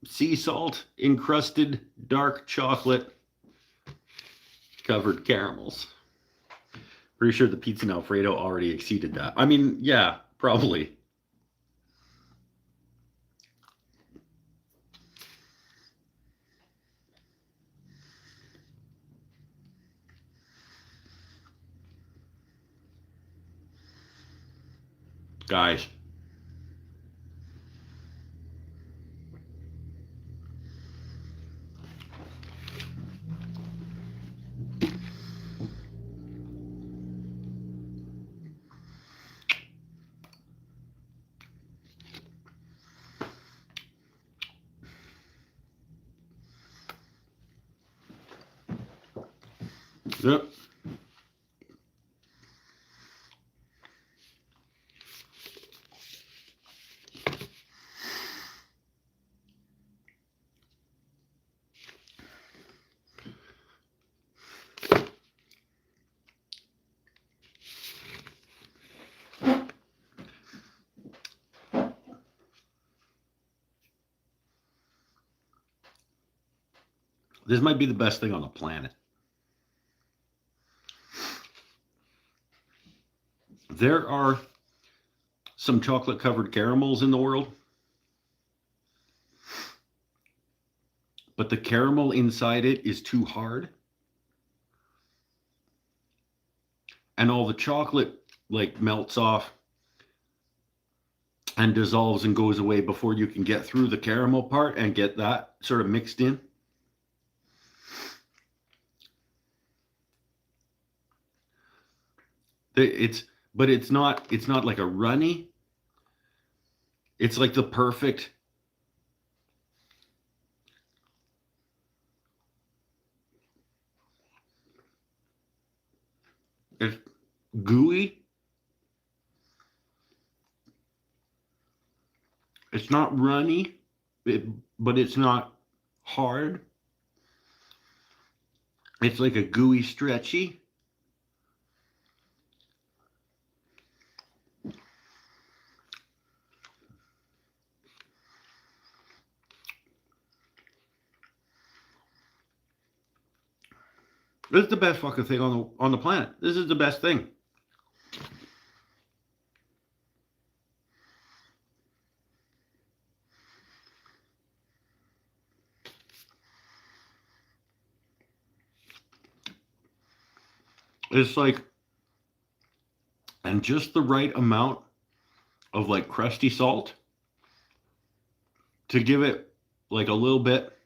Sea salt encrusted dark chocolate covered caramels. Pretty sure the pizza and Alfredo already exceeded that. I mean, yeah, probably. Guys. Yep. This might be the best thing on the planet. There are some chocolate covered caramels in the world, but the caramel inside it is too hard. And all the chocolate melts off and dissolves and goes away before you can get through the caramel part and get that sort of mixed in. But it's not like a runny. It's like the perfect. It's gooey. It's not runny, but it's not hard. It's like a gooey, stretchy. This is the best fucking thing on the planet. This is the best thing. It's like, and just the right amount of like crusty salt to give it like a little bit.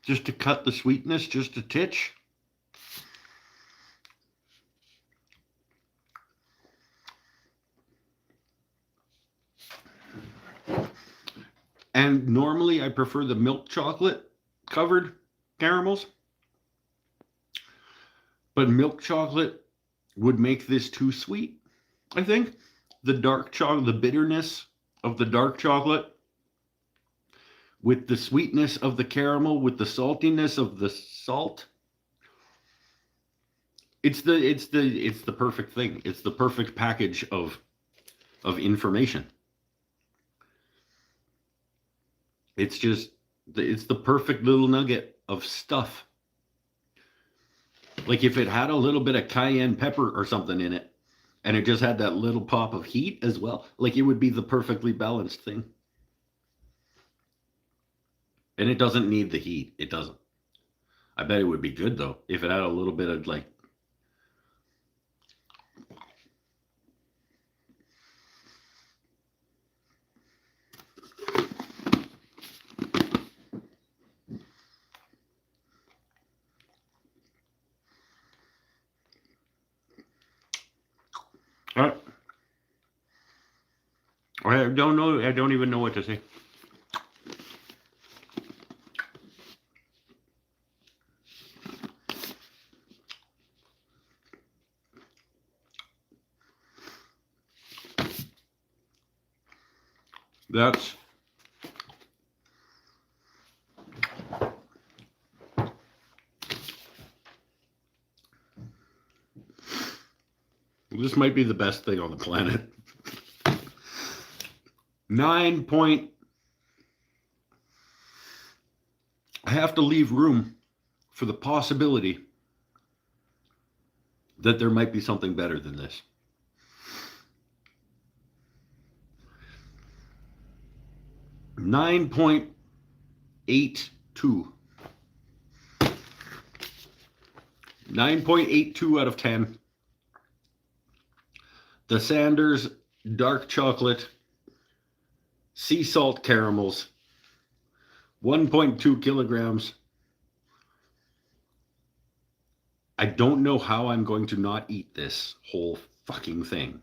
Just to cut the sweetness just a titch. And normally I prefer the milk chocolate covered caramels. But milk chocolate would make this too sweet, I think. The dark chocolate, the bitterness of the dark chocolate with the sweetness of the caramel, with the saltiness of the salt. It's the perfect thing. It's the perfect package of information. It's the perfect little nugget of stuff. Like if it had a little bit of cayenne pepper or something in it, and it just had that little pop of heat as well, like it would be the perfectly balanced thing. And it doesn't need the heat. It doesn't. I bet it would be good though if it had a little bit of like. I don't know. I don't even know what to say. That's this might be the best thing on the planet. 9 point. I have to leave room for the possibility that there might be something better than this. 9.82. 9.82 out of 10. The Sanders dark chocolate sea salt caramels, 1.2 kilograms. I don't know how I'm going to not eat this whole fucking thing.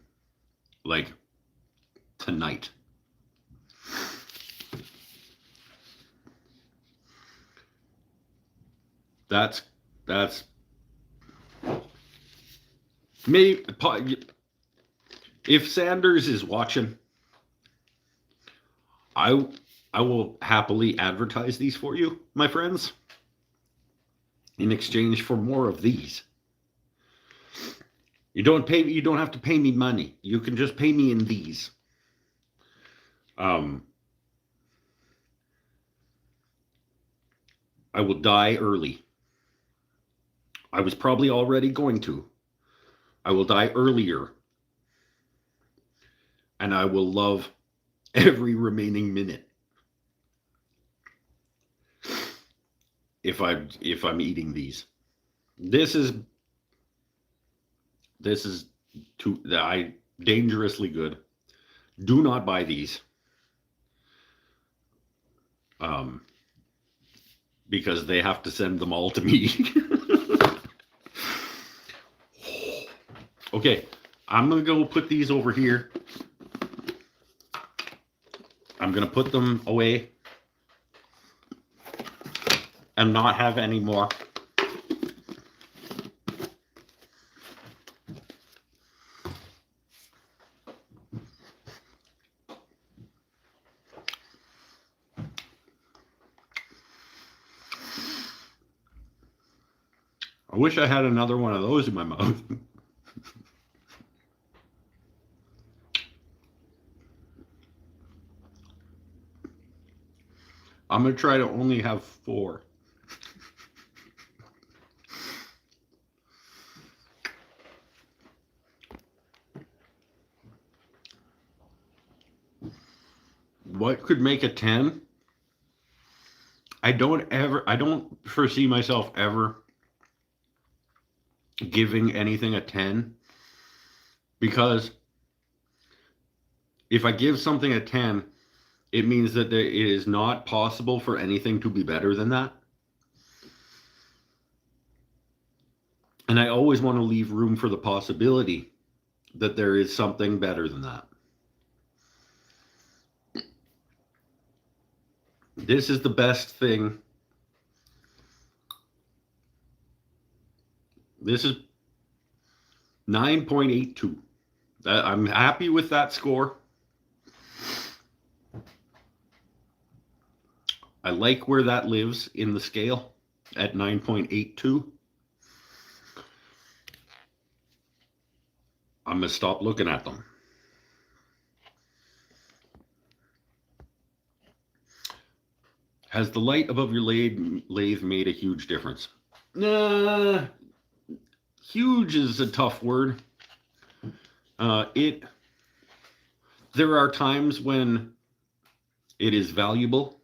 Like, tonight. That's maybe if Sanders is watching, I will happily advertise these for you, my friends, in exchange for more of these. You don't have to pay me money. You can just pay me in these. I will die early. I was probably already going to. I will die earlier. And I will love every remaining minute. If I'm eating these. This is This is dangerously good. Do not buy these. Because they have to send them all to me. Okay, I'm gonna go put these over here. I'm gonna put them away and not have any more. I wish I had another one of those in my mouth. I'm going to try to only have 4. What could make a 10? I don't foresee myself ever giving anything a 10, because if I give something a 10, it means that it is not possible for anything to be better than that. And I always want to leave room for the possibility that there is something better than that. This is the best thing. This is 9.82. I'm happy with that score. I like where that lives in the scale at 9.82. I'm going to stop looking at them. Has the light above your lathe made a huge difference? Huge is a tough word. There are times when it is valuable.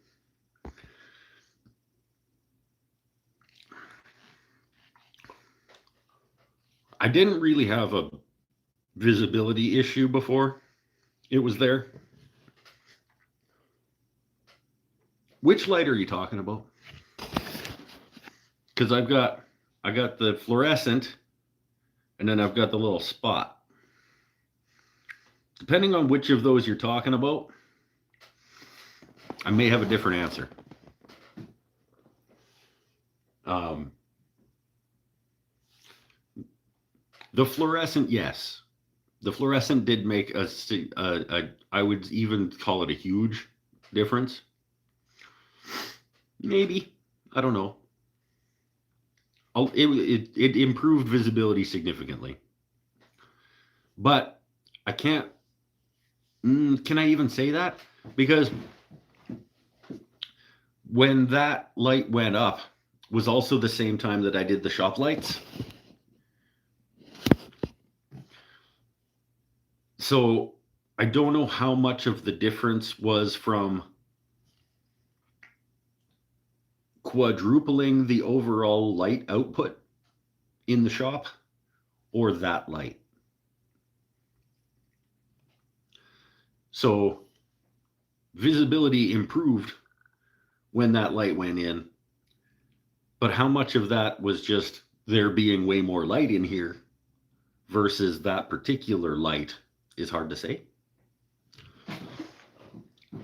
I didn't really have a visibility issue before it was there. Which light are you talking about? Because I got the fluorescent, and then I've got the little spot. Depending on which of those you're talking about, I may have a different answer. The fluorescent, yes. The fluorescent did make I would even call it a huge difference. Maybe. I don't know. It improved visibility significantly. But I can't... can I even say that? Because when that light went up was also the same time that I did the shop lights. So I don't know how much of the difference was from quadrupling the overall light output in the shop or that light. So visibility improved when that light went in, but how much of that was just there being way more light in here versus that particular light is hard to say.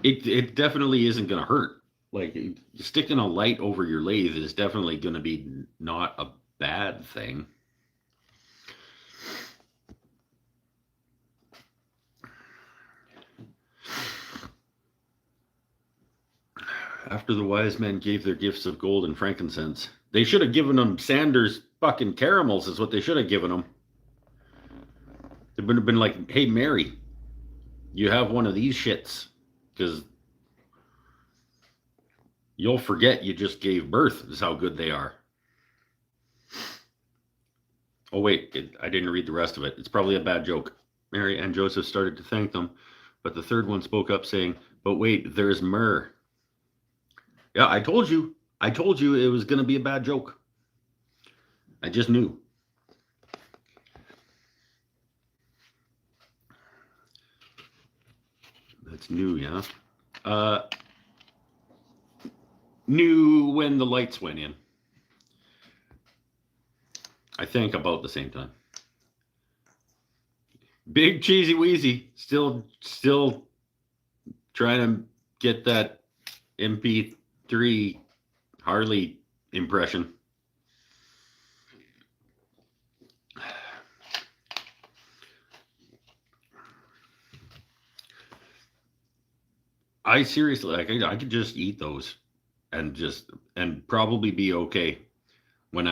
It definitely isn't going to hurt. Like, sticking a light over your lathe is definitely going to be not a bad thing. After the wise men gave their gifts of gold and frankincense, they should have given them Sanders fucking caramels is what they should have given them. They've been like, hey, Mary, you have one of these shits, because you'll forget you just gave birth, is how good they are. Oh, wait, I didn't read the rest of it. It's probably a bad joke. Mary and Joseph started to thank them, but the third one spoke up saying, but wait, there's myrrh. Yeah, I told you it was going to be a bad joke. I just knew. It's new, yeah. New when the lights went in. I think about the same time. Big Cheesy Wheezy, still trying to get that MP3 Harley impression. I seriously, I could just eat those and probably be okay when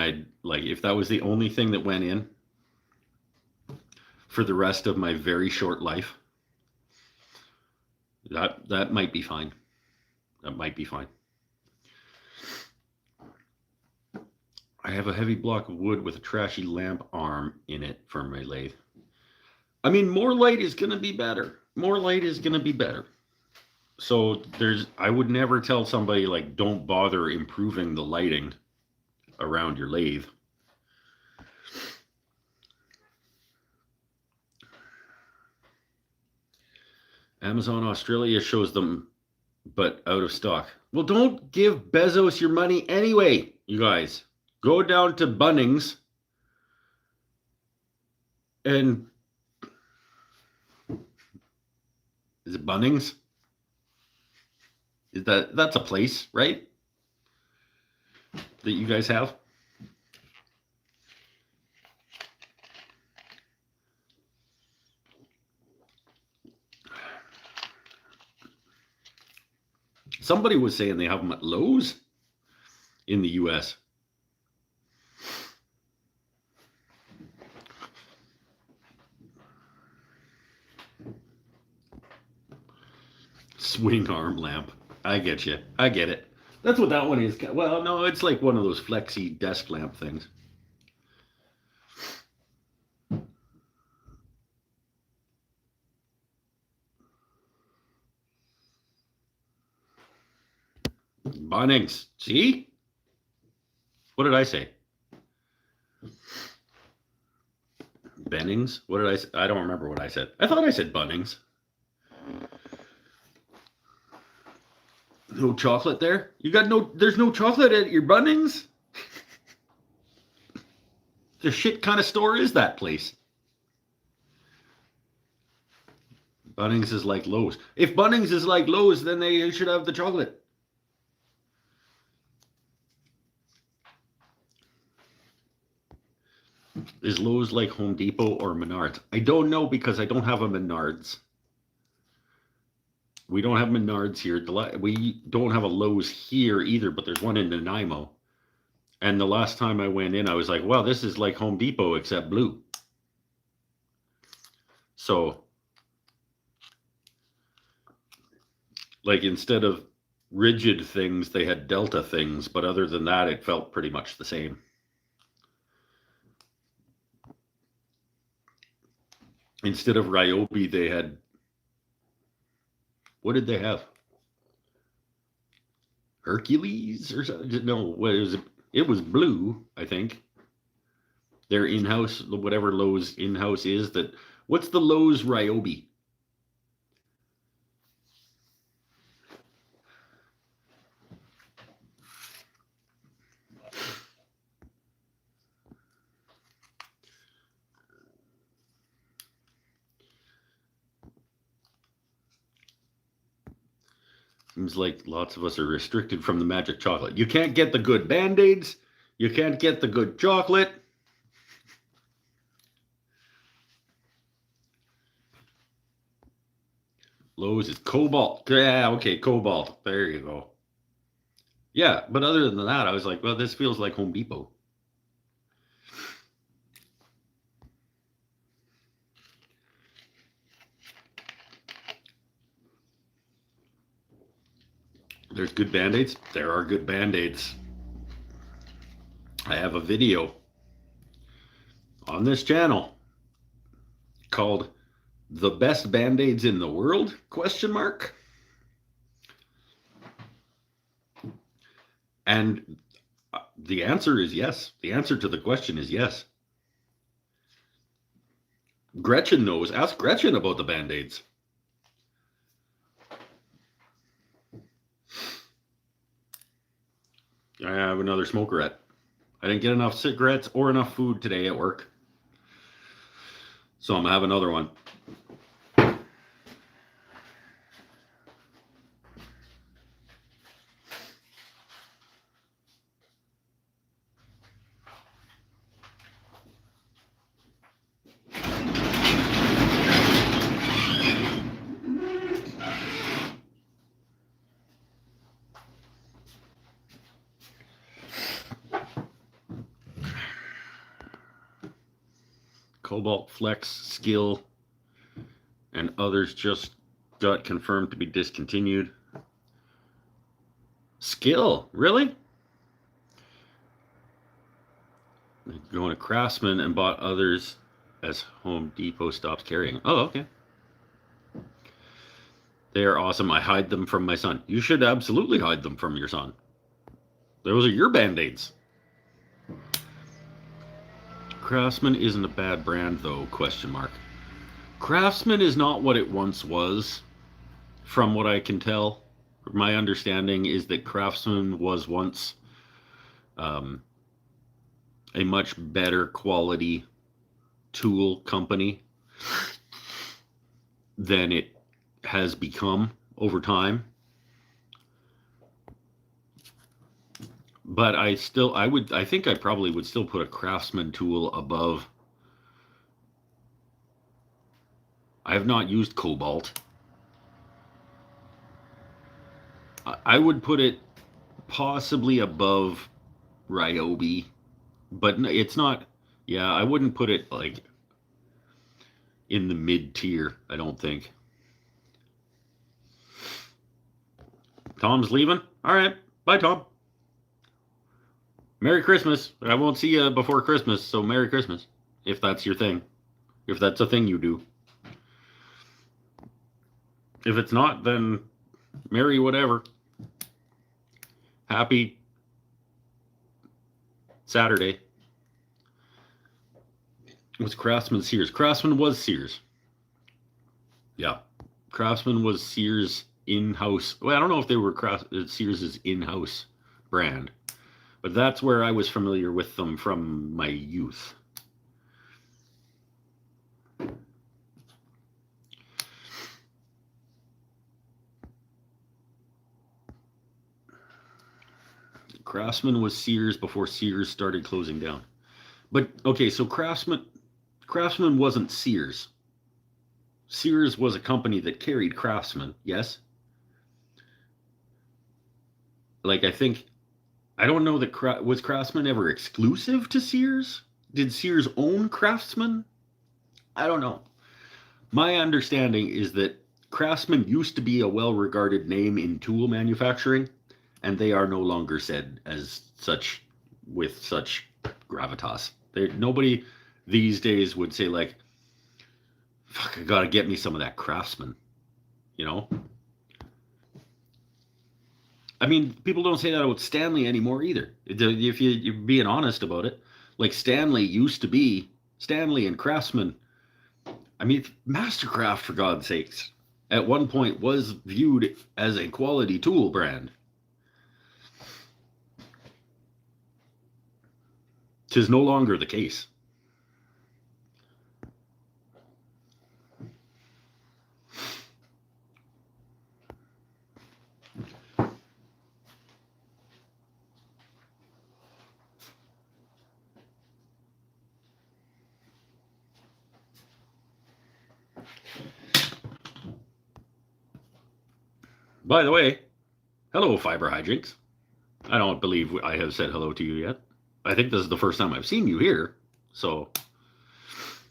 if that was the only thing that went in for the rest of my very short life. That might be fine. That might be fine. I have a heavy block of wood with a trashy lamp arm in it for my lathe. I mean, more light is going to be better. More light is going to be better. So I would never tell somebody like, don't bother improving the lighting around your lathe. Amazon Australia shows them, but out of stock. Well, don't give Bezos your money anyway, you guys. Go down to Bunnings and is it Bunnings? That's a place, right? That you guys have? Somebody was saying they have them at Lowe's in the US. Swing arm lamp. I get you. I get it. That's what that one is. Well, no, it's like one of those flexi desk lamp things. Bunnings. See? What did I say? Bennings? What did I say? I don't remember what I said. I thought I said Bunnings. No chocolate there? There's no chocolate at your Bunnings? The shit kind of store is that place? Bunnings is like Lowe's. If Bunnings is like Lowe's, then they should have the chocolate. Is Lowe's like Home Depot or Menards? I don't know because I don't have a Menards. We don't have Menards here. We don't have a Lowe's here either, but there's one in Nanaimo. And the last time I went in, I was like, wow, this is like Home Depot except blue. So, like instead of rigid things, they had Delta things. But other than that, it felt pretty much the same. Instead of Ryobi, they had, what did they have? Hercules or something? No, what was it? It was blue, I think. Their in-house, whatever Lowe's in-house is, what's the Lowe's Ryobi? Seems like lots of us are restricted from the magic chocolate. You can't get the good Band-Aids. You can't get the good chocolate. Lowe's is Cobalt. Yeah, okay, Cobalt. There you go. Yeah, but other than that, I was like, well, this feels like Home Depot. There's good Band-Aids. There are good Band-Aids. I have a video on this channel called "The Best Band-Aids in the World?" ? And the answer is yes. The answer to the question is yes. Gretchen knows. Ask Gretchen about the Band-Aids. I have another smokerette. I didn't get enough cigarettes or enough food today at work. So I'm going to have another one. Cobalt Flex Skill and others just got confirmed to be discontinued. Skill? Really? Going to Craftsman and bought others as Home Depot stops carrying. Oh, okay. They are awesome. I hide them from my son. You should absolutely hide them from your son. Those are your Band-Aids. Craftsman isn't a bad brand though, question mark. Craftsman is not what it once was, from what I can tell. My understanding is that Craftsman was once a much better quality tool company than it has become over time. But I think I probably would still put a Craftsman tool above. I have not used Cobalt. I would put it possibly above Ryobi, but it's not. Yeah, I wouldn't put it like in the mid tier, I don't think. Tom's leaving? All right. Bye, Tom. Merry Christmas. I won't see you before Christmas, so Merry Christmas, if that's your thing. If that's a thing you do. If it's not, then Merry whatever. Happy Saturday. Was Craftsman Sears? Craftsman was Sears. Yeah. Craftsman was Sears in-house. Well, I don't know if they were Sears' in-house brand, but that's where I was familiar with them from my youth. Craftsman was Sears before Sears started closing down. But okay, so Craftsman wasn't Sears. Sears was a company that carried Craftsman, yes? Like, I don't know that, was Craftsman ever exclusive to Sears? Did Sears own Craftsman? I don't know. My understanding is that Craftsman used to be a well-regarded name in tool manufacturing, and they are no longer said as such with such gravitas. Nobody these days would say like, fuck, I gotta get me some of that Craftsman, you know? I mean, people don't say that about Stanley anymore either. If you're being honest about it, like Stanley used to be, Stanley and Craftsman, I mean, Mastercraft, for God's sakes, at one point was viewed as a quality tool brand. 'Tis no longer the case. By the way, hello, Fiber Hijinks. I don't believe I have said hello to you yet. I think this is the first time I've seen you here. So,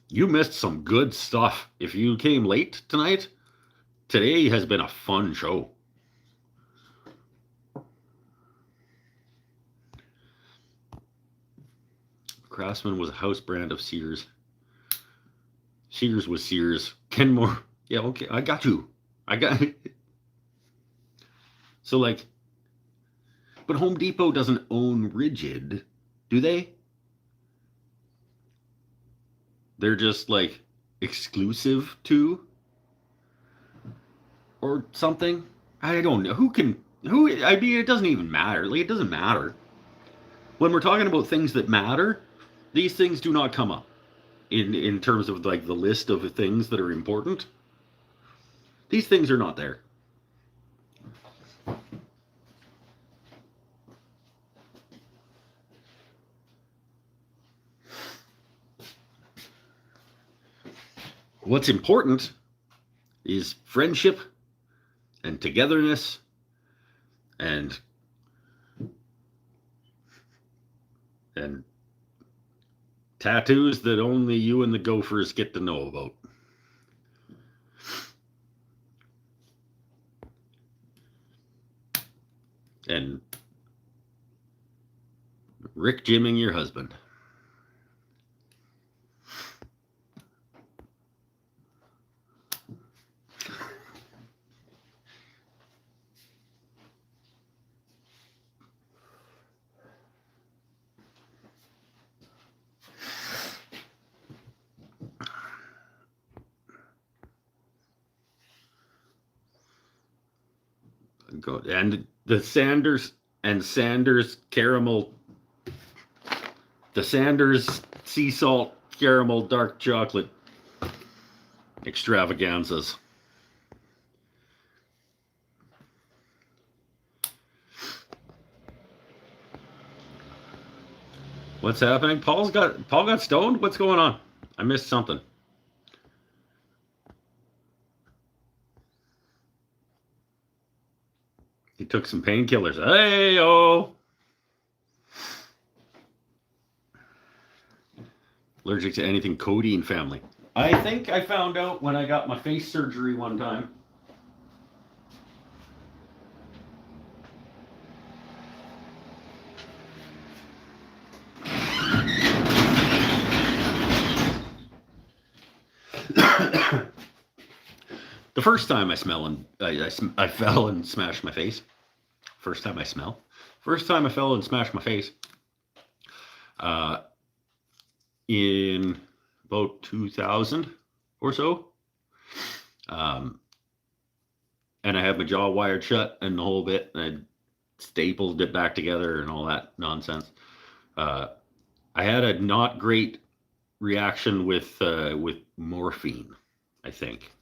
you missed some good stuff. If you came late tonight, today has been a fun show. Craftsman was a house brand of Sears. Sears was Sears. Kenmore. Yeah, okay, I got you. I got So, like, but Home Depot doesn't own Rigid, do they? They're just, like, exclusive to? Or something? I don't know. I mean, it doesn't even matter. Like, it doesn't matter. when we're talking about things that matter, these things do not come up in terms of like the list of things that are important. These things are not there. What's important is friendship and togetherness and tattoos that only you and the Gophers get to know about. And Rick Jimming your husband. And the Sanders caramel, the Sanders sea salt caramel dark chocolate extravaganzas. What's happening? Paul got stoned? What's going on? I missed something. He took some painkillers. Hey-oh! Allergic to anything codeine family. I think I found out when I got my face surgery one time. The first time I smell and I fell and smashed my face. First time I smell. First time I fell and smashed my face. In about 2000 or so. And I had my jaw wired shut and the whole bit. And I stapled it back together and all that nonsense. I had a not great reaction with morphine, I think.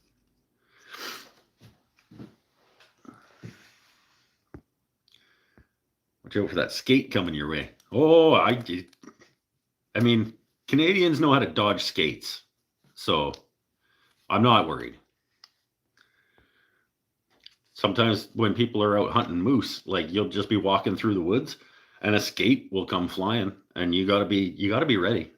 Watch out for that skate coming your way. Oh, I mean, Canadians know how to dodge skates, so I'm not worried. Sometimes when people are out hunting moose, like you'll just be walking through the woods and a skate will come flying and you gotta be ready.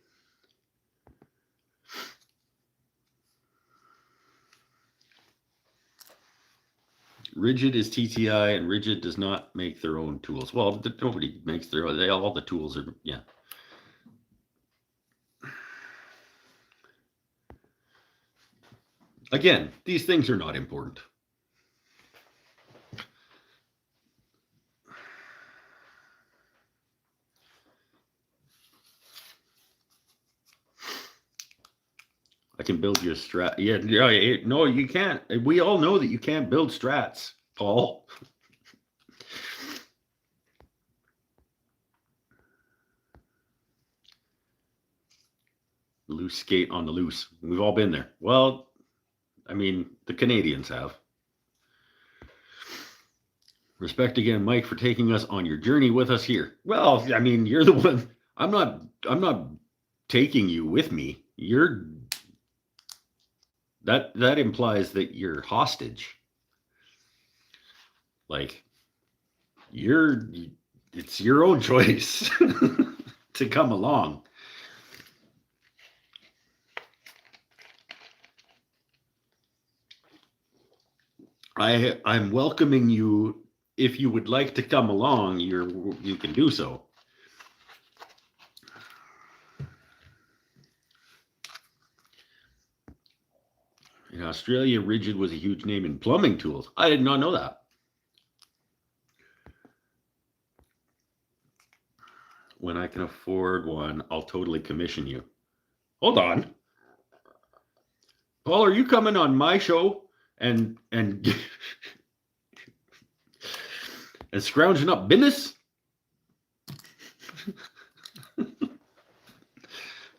Rigid is TTI, and Rigid does not make their own tools. Well, nobody makes their own. All the tools are, yeah. Again, these things are not important. I can build you a strat. Yeah, no, you can't. We all know that you can't build strats, Paul. Loose skate on the loose. We've all been there. Well, I mean, the Canadians have. Respect again, Mike, for taking us on your journey with us here. Well, I mean, you're the one. I'm not taking you with me. That implies that you're hostage. Like, it's your own choice to come along. I'm welcoming you. If you would like to come along, you can do so. In Australia, Rigid was a huge name in plumbing tools. I did not know that. When I can afford one, I'll totally commission you. Hold on. Paul, are you coming on my show and scrounging up business?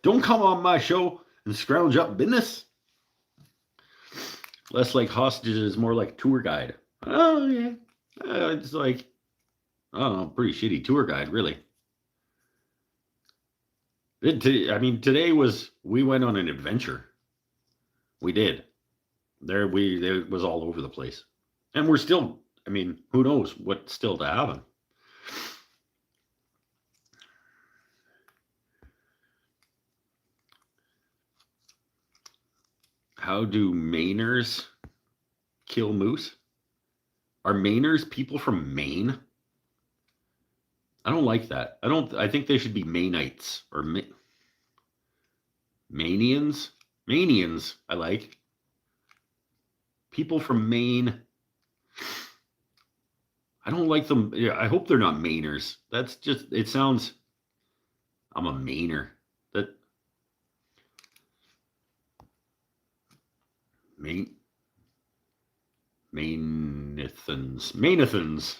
Don't come on my show and scrounge up business. Less like hostages, more like tour guide. Oh, yeah. It's like, I don't know, pretty shitty tour guide, really. Today we went on an adventure. We did. It was all over the place. And we're still, who knows what's still to happen. How do Mainers kill moose? Are Mainers people from Maine? I don't like that. I think they should be Mainites or Manians. Manians, I like. People from Maine. I don't like them. Yeah, I hope they're not Mainers. That's just, it sounds, I'm a Mainer. That, Mainithans.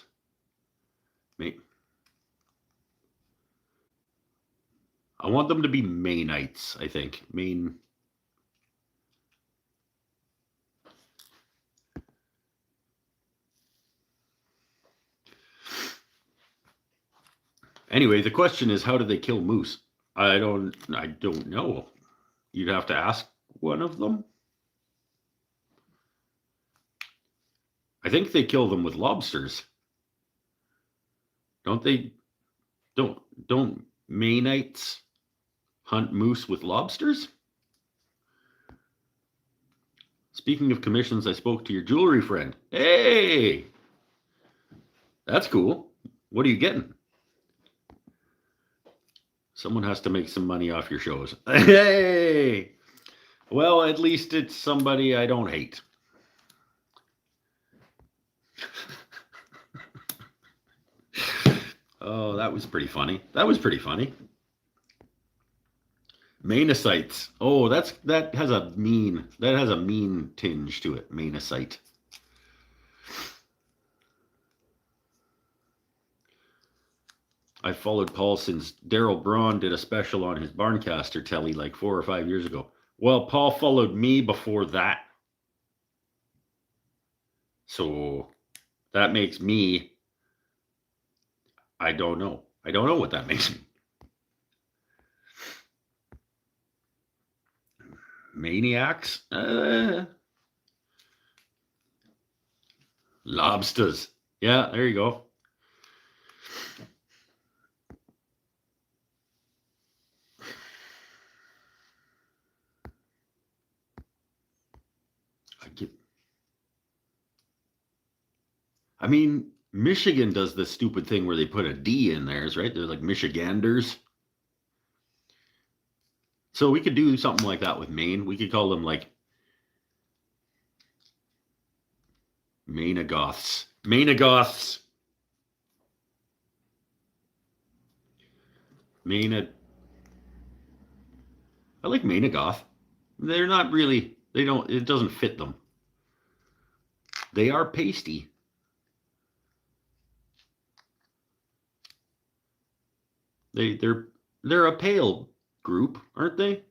I want them to be Mainites, I think. Maine. Anyway, the question is, how do they kill moose? I don't know. You'd have to ask one of them. I think they kill them with lobsters. Don't they? Don't Mainites hunt moose with lobsters? Speaking of commissions, I spoke to your jewelry friend. Hey! That's cool. What are you getting? Someone has to make some money off your shows. Hey! Well, at least it's somebody I don't hate. Oh, that was pretty funny. Mainicites. Oh, that has a mean tinge to it. Mainicite. I followed Paul since Daryl Braun did a special on his Barncaster telly like 4 or 5 years ago. Well, Paul followed me before that. So that makes me, I don't know. I don't know what that makes me. Maniacs? Lobsters. Yeah, there you go. Michigan does this stupid thing where they put a D in theirs, right? They're like Michiganders. So we could do something like that with Maine. We could call them like Mainagoths. I like Mainagoth. They're not really, it doesn't fit them. They are pasty. They're a pale group, aren't they?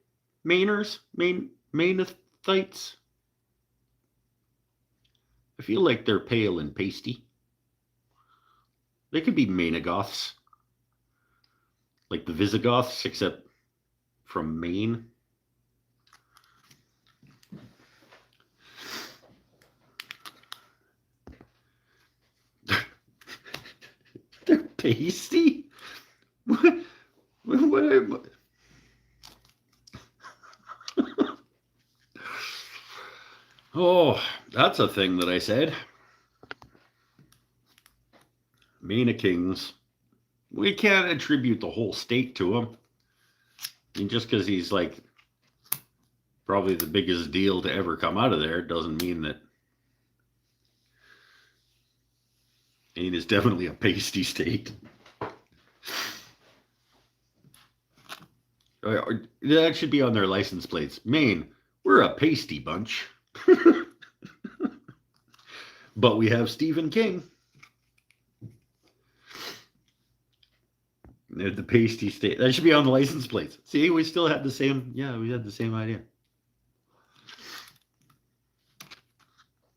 Mainers? Mainithites? I feel like they're pale and pasty. They could be Mainagoths. Like the Visigoths, except from Maine. They're pasty? What? Oh, that's a thing that I said. Maine Kings. We can't attribute the whole state to him. Just because he's like probably the biggest deal to ever come out of there doesn't mean that Maine is definitely a pasty state. That should be on their license plates. Maine, we're a pasty bunch. But we have Stephen King. The pasty state. That should be on the license plates. See, we still had the same. Yeah, we had the same idea.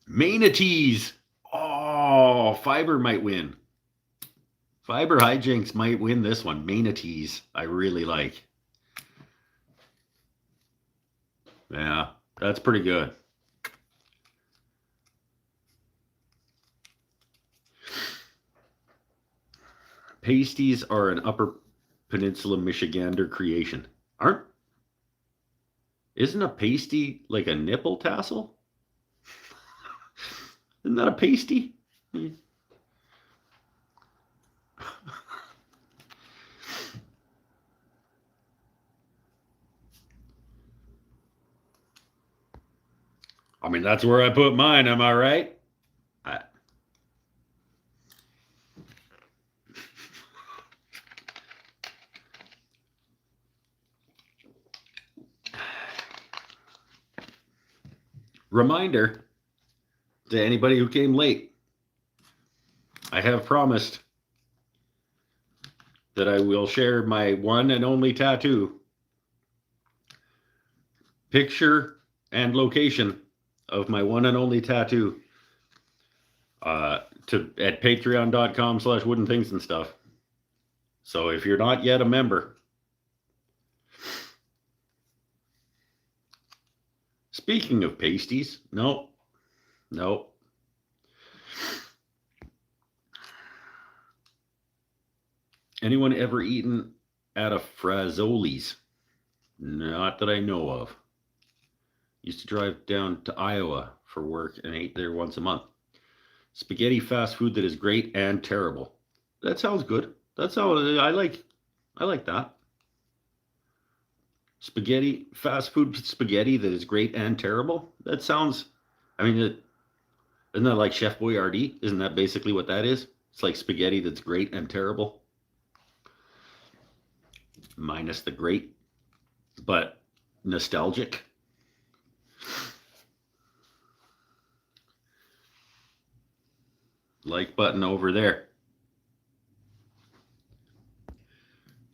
Manatees. Oh, Fiber might win. Fiber Hijinks might win this one. Manatees, I really like. Yeah, that's pretty good. Pasties are an Upper Peninsula Michigander creation. Isn't a pasty like a nipple tassel? Isn't that a pasty? I mean, that's where I put mine. Am I right? Reminder to anybody who came late, I have promised that I will share my one and only tattoo, picture and location of my one and only tattoo at patreon.com/wooden things and stuff. So if you're not yet a member, speaking of pasties, no. Anyone ever eaten at a Frazzoli's? Not that I know of. Used to drive down to Iowa for work and ate there once a month. Spaghetti fast food that is great and terrible. That sounds good. That's how I like that. Spaghetti, fast food spaghetti that is great and terrible. That sounds, I mean, isn't that like Chef Boyardee? Isn't that basically what that is? It's like spaghetti that's great and terrible. Minus the great, but nostalgic. Like button over there.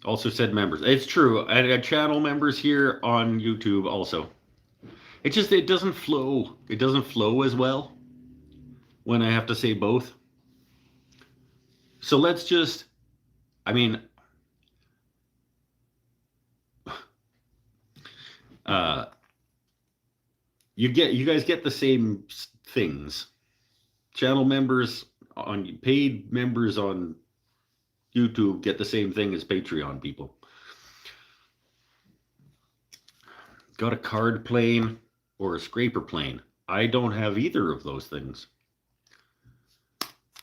Also said members. It's true. I had channel members here on YouTube also. It doesn't flow. It doesn't flow as well when I have to say both. So let's just, I mean, you guys get the same things. Channel members paid members on YouTube get the same thing as Patreon people. Got a card plane or a scraper plane? I don't have either of those things.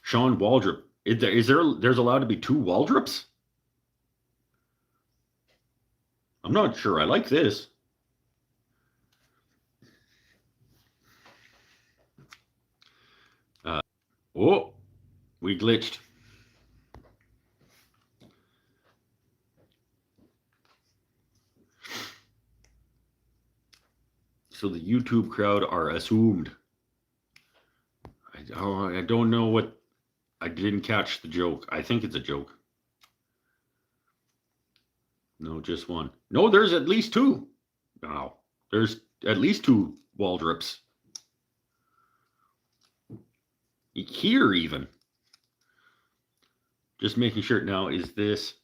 Sean Waldrop. There's allowed to be two Waldrops? I'm not sure. I like this. Oh, we glitched. So the YouTube crowd are assumed. I don't know what. I didn't catch the joke. I think it's a joke. No, just one. No, there's at least two. Wow. There's at least two Waldrops. Here even. Just making sure now, is this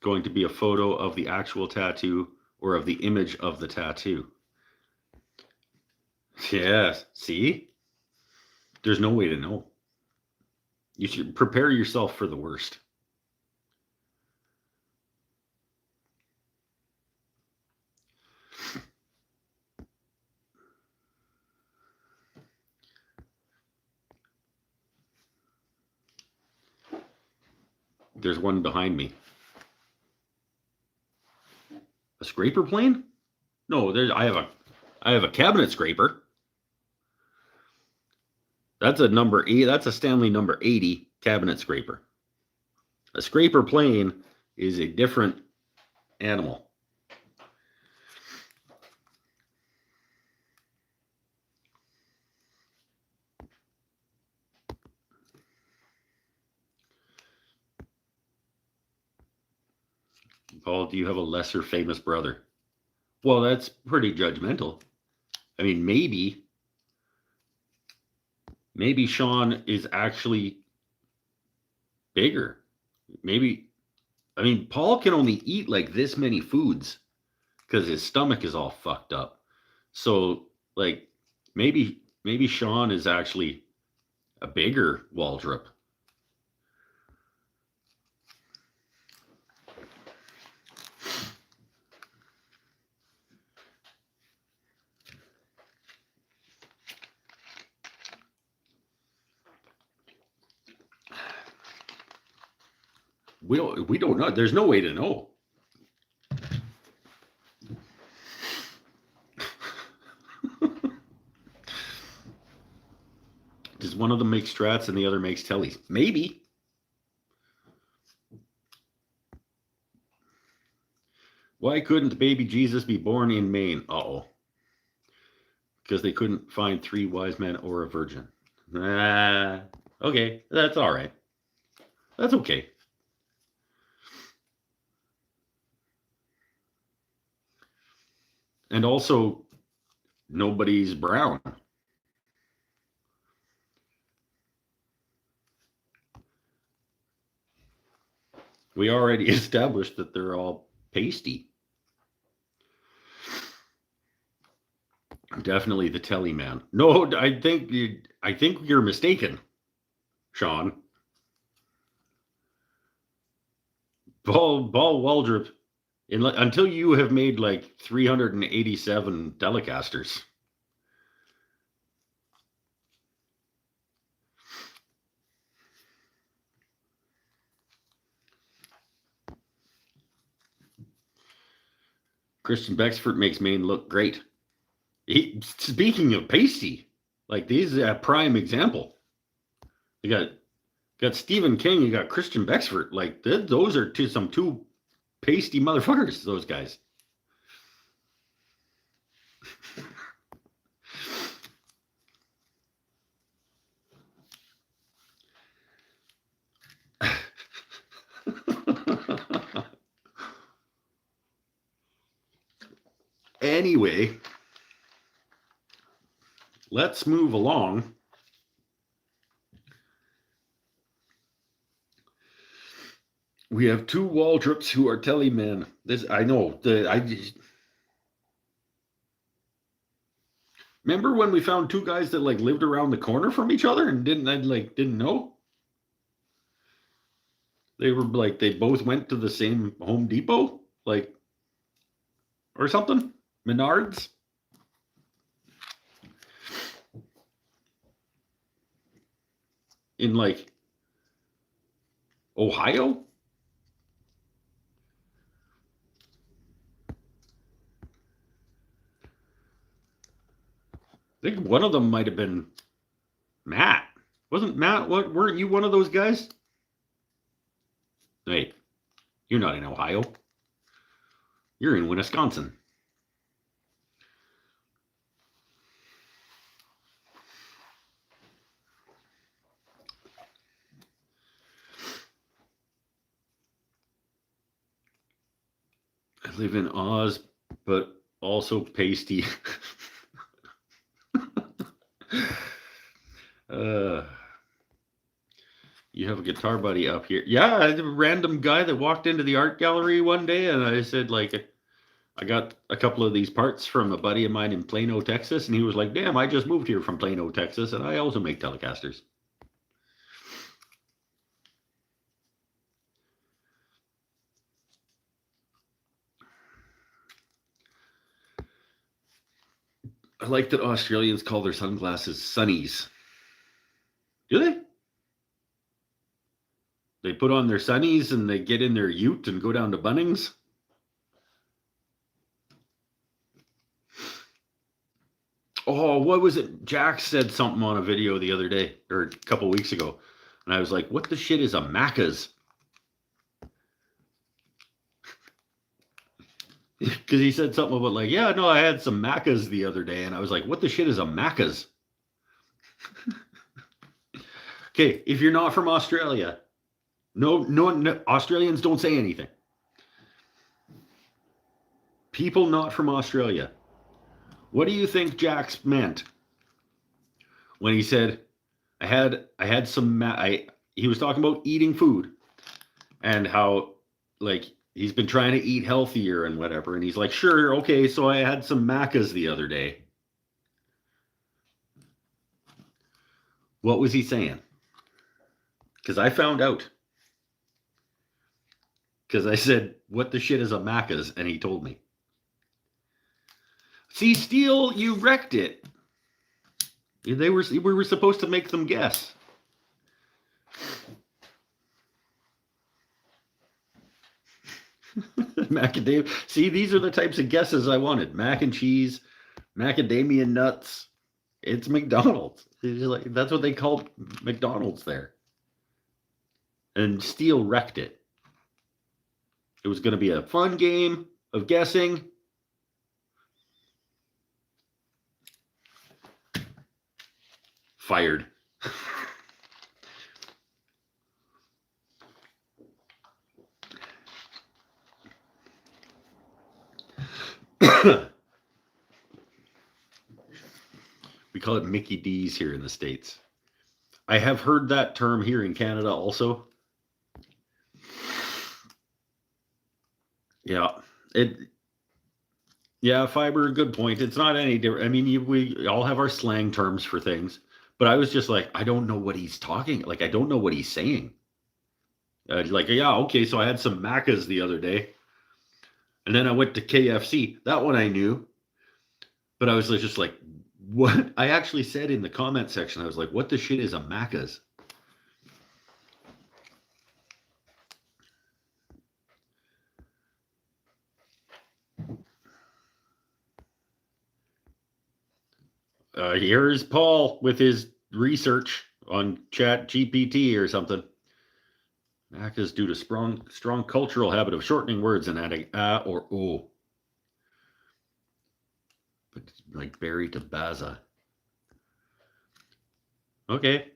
going to be a photo of the actual tattoo or of the image of the tattoo? Yes. See? There's no way to know. You should prepare yourself for the worst. There's one behind me. A scraper plane? No, I have a cabinet scraper. That's a number 8. That's a Stanley number 80 cabinet scraper. A scraper plane is a different animal. Paul, do you have a lesser famous brother? Well, that's pretty judgmental. I mean, maybe Sean is actually bigger. Maybe, I mean, Paul can only eat like this many foods because his stomach is all fucked up. So, like, maybe Sean is actually a bigger Waldrop. We don't know. There's no way to know. Does one of them make strats and the other makes tellies? Maybe. Why couldn't baby Jesus be born in Maine? Uh-oh. Because they couldn't find 3 wise men or a virgin. Okay, that's all right. That's okay. And also, nobody's brown. We already established that they're all pasty. Definitely the telly man. No, I think you're mistaken, Sean. Paul Waldrop, until you have made like 387 Telecasters. Christian Bexford makes Maine look great. Speaking of pasty, like these is a prime example. You got Stephen King, you got Christian Bexford. Like those are some two pasty motherfuckers. Those guys. Anyway, let's move along. We have 2 Waldrops who are telly men. This I know. Remember when we found 2 guys that like lived around the corner from each other and didn't know? They were like they both went to the same Home Depot, like or something. Menards. In like Ohio. I think one of them might have been Matt. Wasn't Matt? Weren't you one of those guys? Wait, you're not in Ohio. You're in Wisconsin. I live in Oz, but also pasty. You have a guitar buddy up here. Yeah, a random guy that walked into the art gallery one day, and I said, like, I got a couple of these parts from a buddy of mine in Plano, Texas, and he was like, damn, I just moved here from Plano, Texas, and I also make Telecasters. I like that Australians call their sunglasses sunnies. Do they? They put on their sunnies and they get in their ute and go down to Bunnings? Oh, what was it? Jack said something on a video the other day, or a couple weeks ago. And I was like, what the shit is a Macca's? Because he said something about like, yeah, no, I had some Macca's the other day. And I was like, what the shit is a Macca's? Okay, if you're not from Australia, no, Australians don't say anything. People not from Australia. What do you think Jax meant when he said, I had some, he was talking about eating food and how, like, he's been trying to eat healthier and whatever. And he's like, sure, okay, so I had some macas the other day. What was he saying? Because I found out. Because I said, what the shit is a macas? And he told me. See, Steele, you wrecked it. We were supposed to make them guess. Macadamia. See, these are the types of guesses I wanted. Mac and cheese, macadamia nuts. It's McDonald's. It's like, that's what they called McDonald's there. And Steele wrecked it. It was going to be a fun game of guessing. Fired. We call it Mickey D's here in the States. I have heard that term here in Canada also. Yeah. Fiber, good point. It's not any different. I mean, we all have our slang terms for things, but I was just like, I don't know what he's talking. Like, I don't know what he's saying. Okay, so I had some macas the other day. And then I went to KFC. That one I knew. But I was just like, what? I actually said in the comment section, I was like, what the shit is a macas? Here's Paul with his research on Chat GPT or something. Macas due to strong cultural habit of shortening words and adding or o. But like Barry to Baza. Okay.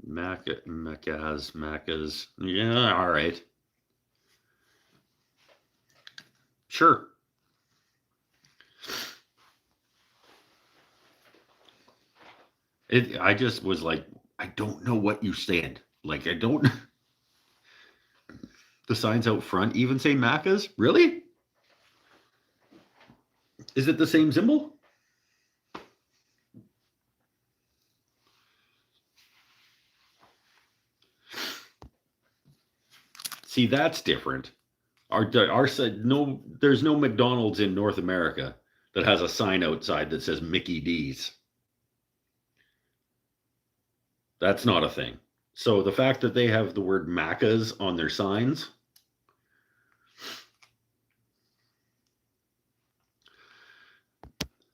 Macas. Yeah, all right. Sure. I just was like, I don't know what you stand. Like, I don't. The signs out front even say Macas? Really? Is it the same symbol? See, that's different. Our said no. There's no McDonald's in North America that has a sign outside that says Mickey D's. That's not a thing. So the fact that they have the word Macas on their signs.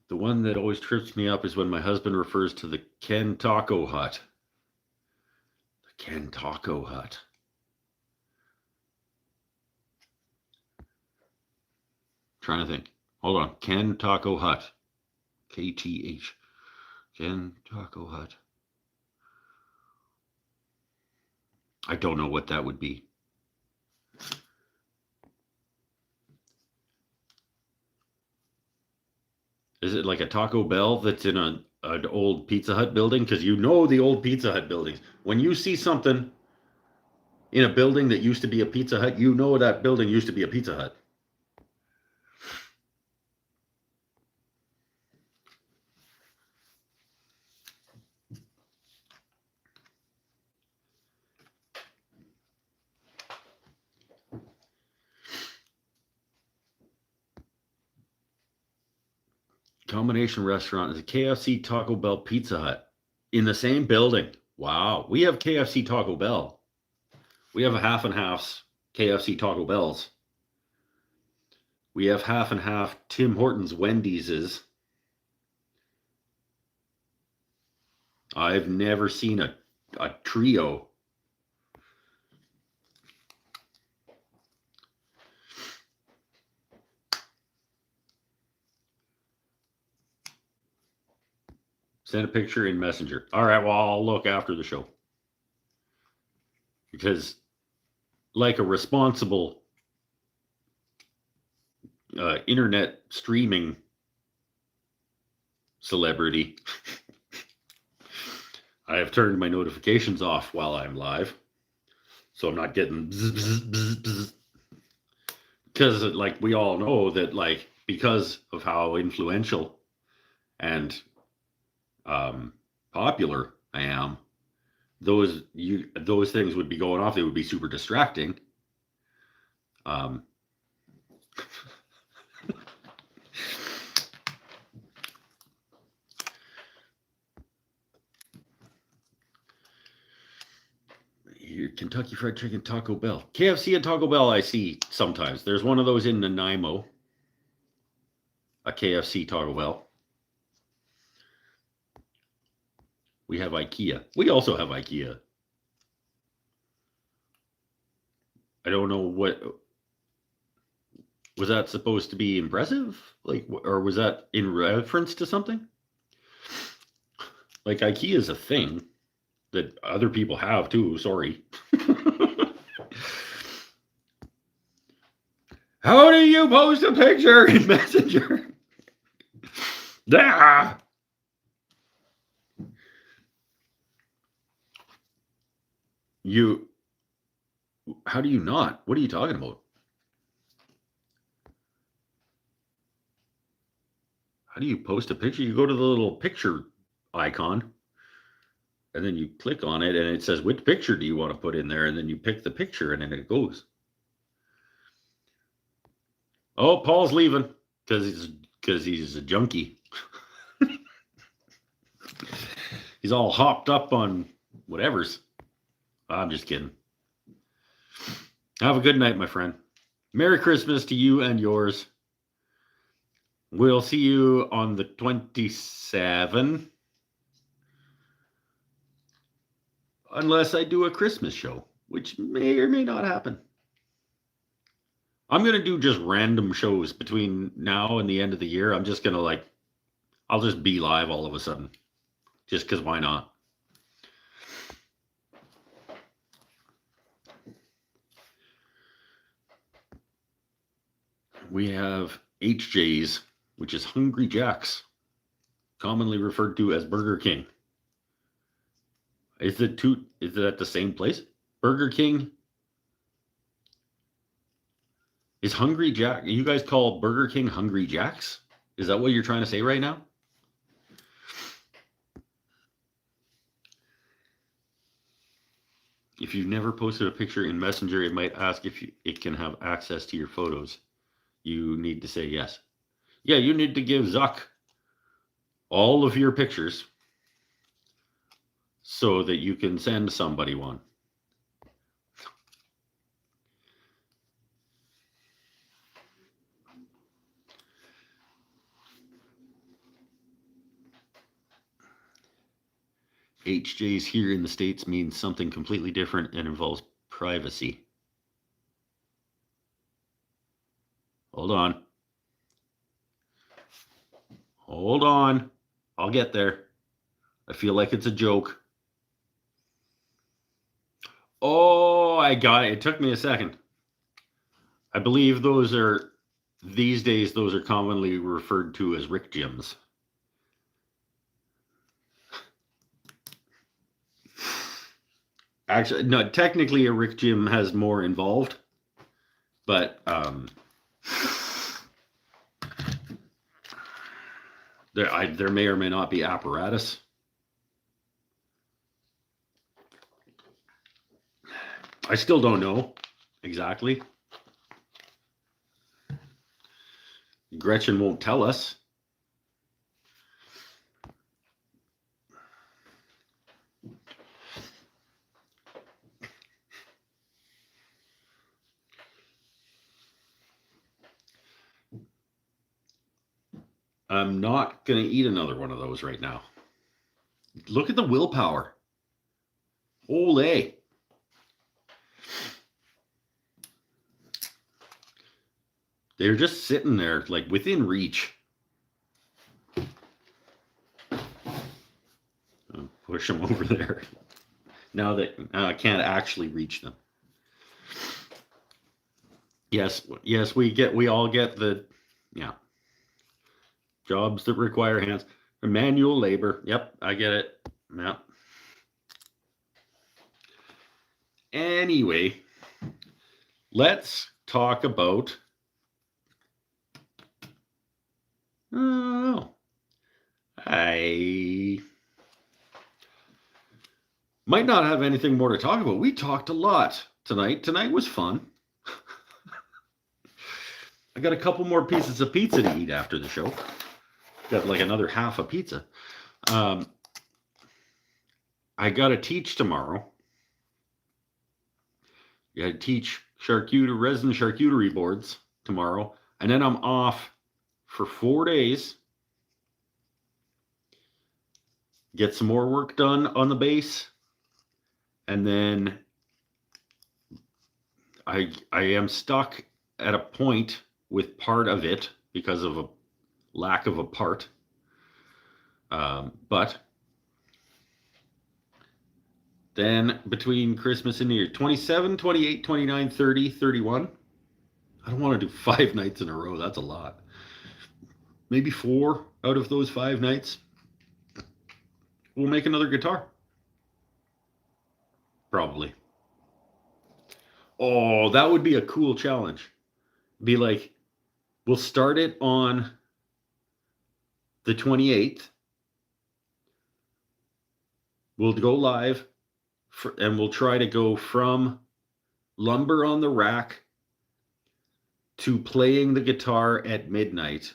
The one that always trips me up is when my husband refers to the Ken Taco Hut. The Ken Taco Hut. Trying to think. Hold on. Ken Taco Hut. KTH. Ken Taco Hut. I don't know what that would be. Is it like a Taco Bell that's in an old Pizza Hut building? Because you know the old Pizza Hut buildings. When you see something in a building that used to be a Pizza Hut, you know that building used to be a Pizza Hut. Combination restaurant is a KFC, Taco Bell, Pizza Hut in the same building. Wow. We have KFC, Taco Bell. We have a half and half KFC, Taco Bells. We have half and half Tim Hortons, Wendy's. I've never seen a trio. Send a picture in Messenger. All right, well, I'll look after the show. Because like a responsible internet streaming celebrity, I have turned my notifications off while I'm live, so I'm not getting bzz, bzz, bzz, bzz. Because like we all know that like because of how influential and popular I am, those things would be going off. They would be super distracting. Um, Here, Kentucky Fried Chicken, Taco Bell, KFC, and Taco Bell. I see sometimes. There's one of those in Nanaimo. A KFC, Taco Bell. We have IKEA. We also have IKEA. I don't know what was that supposed to be impressive, like, or was that in reference to something? Like IKEA is a thing that other people have too. Sorry. How do you post a picture in Messenger? Ah! How do you not? What are you talking about? How do you post a picture? You go to the little picture icon and then you click on it and it says, which picture do you want to put in there? And then you pick the picture and then it goes. Oh, Paul's leaving because he's a junkie. He's all hopped up on whatever's. I'm just kidding. Have a good night, my friend. Merry Christmas to you and yours. We'll see you on the 27th. Unless I do a Christmas show, which may or may not happen. I'm going to do just random shows between now and the end of the year. I'm just going to I'll just be live all of a sudden. Just because why not? We have HJ's, which is Hungry Jack's, commonly referred to as Burger King. Is it at the same place? Burger King is Hungry Jack. You guys call Burger King Hungry Jack's? Is that what you're trying to say right now? If you've never posted a picture in Messenger, it might ask if it can have access to your photos. You need to say yes. Yeah, you need to give Zuck all of your pictures so that you can send somebody one. HJ's here in the States means something completely different and involves privacy. Hold on. Hold on. I'll get there. I feel like it's a joke. Oh, I got it. It took me a second. I believe these days, those are commonly referred to as Rick Gyms. Actually, no, technically a Rick Gym has more involved, but there may or may not be apparatus. I still don't know exactly. Gretchen won't tell us. I'm not going to eat another one of those right now. Look at the willpower. Ole. They're just sitting there, like within reach. I'll push them over there. Now I can't actually reach them. Yes, yes, we all get the, yeah, jobs that require hands, manual labor. Yep, I get it. Yep. Anyway, let's talk about. Oh, I might not have anything more to talk about. We talked a lot tonight. Tonight was fun. I got a couple more pieces of pizza to eat after the show. Got like another half a pizza. Um, I got to teach tomorrow. I teach resin charcuterie boards tomorrow, and then I'm off for 4 days. Get some more work done on the base, and then I am stuck at a point with part of it because of a lack of a part. But then between Christmas and New Year, 27, 28, 29, 30, 31. I don't want to do 5 nights in a row. That's a lot. Maybe 4 out of those 5 nights, we'll make another guitar. Probably. Oh, that would be a cool challenge. Be like, we'll start it on the 28th. We'll go live and we'll try to go from lumber on the rack to playing the guitar at midnight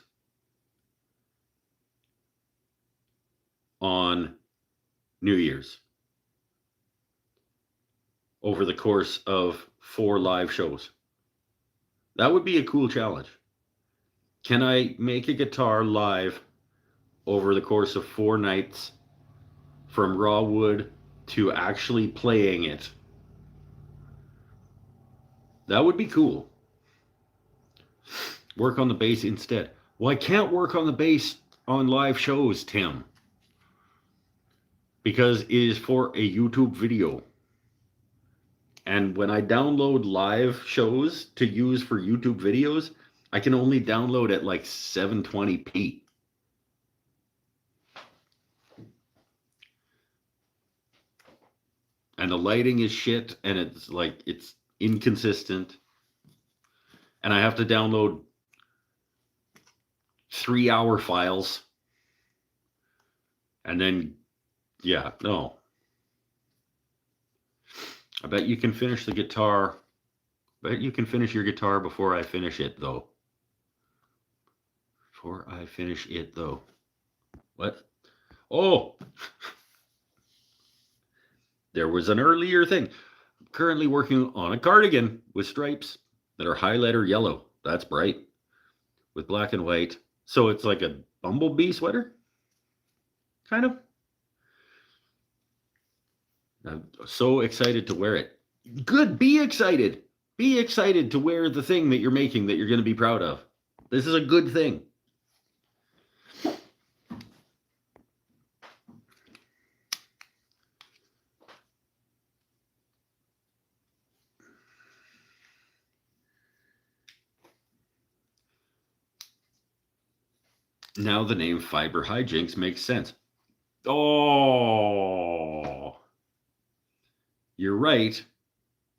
on New Year's over the course of 4 live shows. That would be a cool challenge. Can I make a guitar live over the course of 4 nights from raw wood to actually playing it? That would be cool. Work on the bass instead. Well, I can't work on the bass on live shows, Tim, because it is for a YouTube video. And when I download live shows to use for YouTube videos, I can only download at like 720p. And the lighting is shit, and it's inconsistent. And I have to download 3-hour files. And then, yeah, no. I bet you can finish the guitar. I bet you can finish your guitar before I finish it, though. Before I finish it, though. What? Oh! There was an earlier thing. I'm currently working on a cardigan with stripes that are highlighter yellow. That's bright. With black and white. So it's like a bumblebee sweater? Kind of. I'm so excited to wear it. Good. Be excited. Be excited to wear the thing that you're making that you're going to be proud of. This is a good thing. Now the name Fiber Hijinks makes sense. Oh, you're right,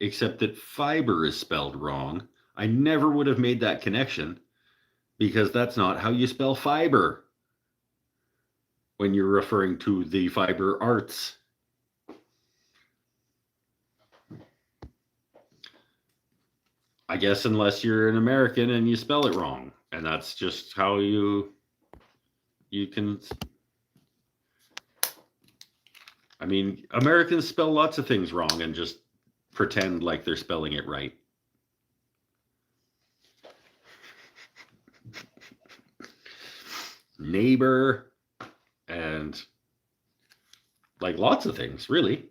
except that fiber is spelled wrong. I never would have made that connection because that's not how you spell fiber when you're referring to the fiber arts. I guess unless you're an American and you spell it wrong, and that's just how you can. I mean, Americans spell lots of things wrong and just pretend like they're spelling it right. Neighbor and like lots of things, really.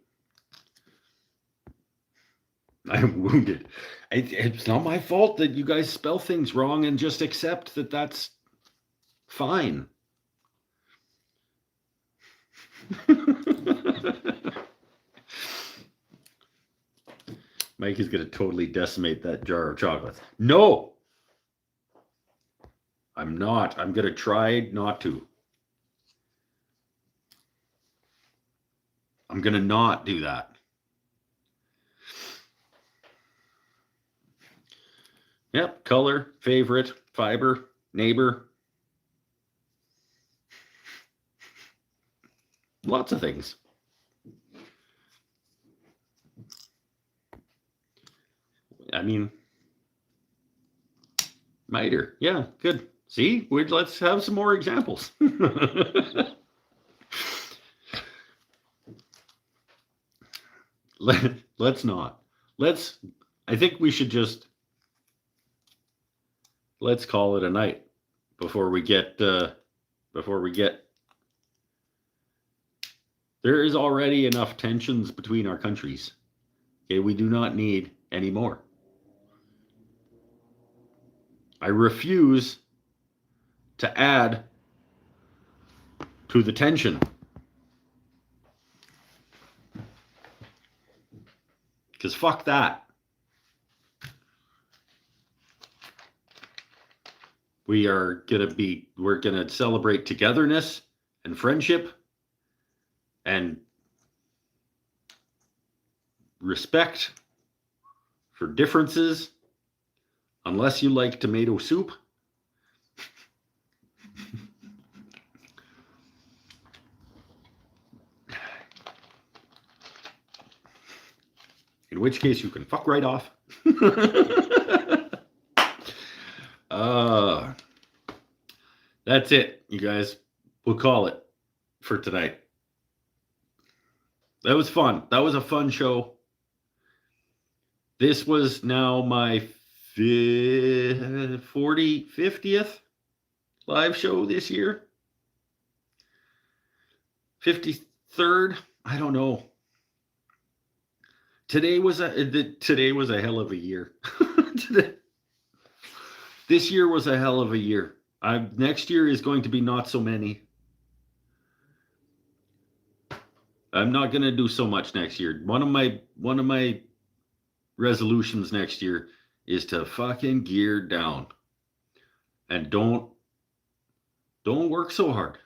I'm wounded. It's not my fault that you guys spell things wrong and just accept that that's fine. Mike is going to totally decimate that jar of chocolates. No! I'm not. I'm going to try not to. I'm going to not do that. Yep, color, favorite, fiber, neighbor. Lots of things. I mean, miter. Yeah, good. See, let's have some more examples. Let's not. I think we should just, let's call it a night before we get, there is already enough tensions between our countries. Okay, we do not need any more. I refuse to add to the tension. Because fuck that. We're gonna celebrate togetherness and friendship and respect for differences, unless you like tomato soup. In which case you can fuck right off. That's it, you guys. We'll call it for tonight. That was fun. That was a fun show. This was now my 50th live show this year. 53rd? I don't know. Today was a hell of a year. This year was a hell of a year. Next year is going to be not so many. I'm not going to do so much next year. One of my resolutions next year is to fucking gear down and don't work so hard.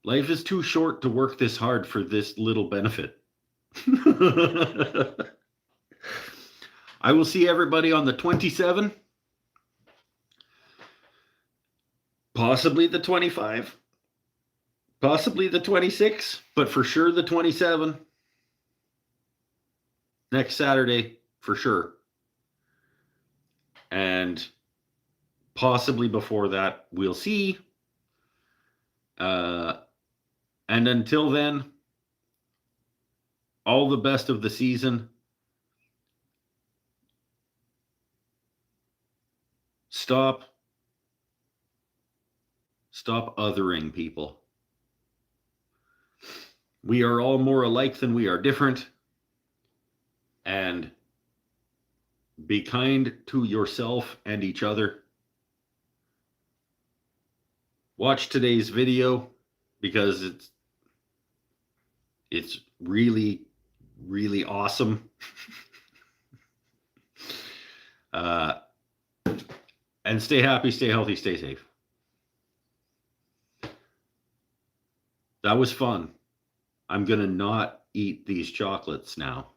Life is too short to work this hard for this little benefit. I will see everybody on the 27, possibly the 25, possibly the 26, but for sure the 27. Next Saturday, for sure. And possibly before that, we'll see. And until then, all the best of the season. Stop othering people. We are all more alike than we are different. And be kind to yourself and each other. Watch today's video because it's really, really awesome. And stay happy, stay healthy, stay safe. That was fun. I'm going to not eat these chocolates now.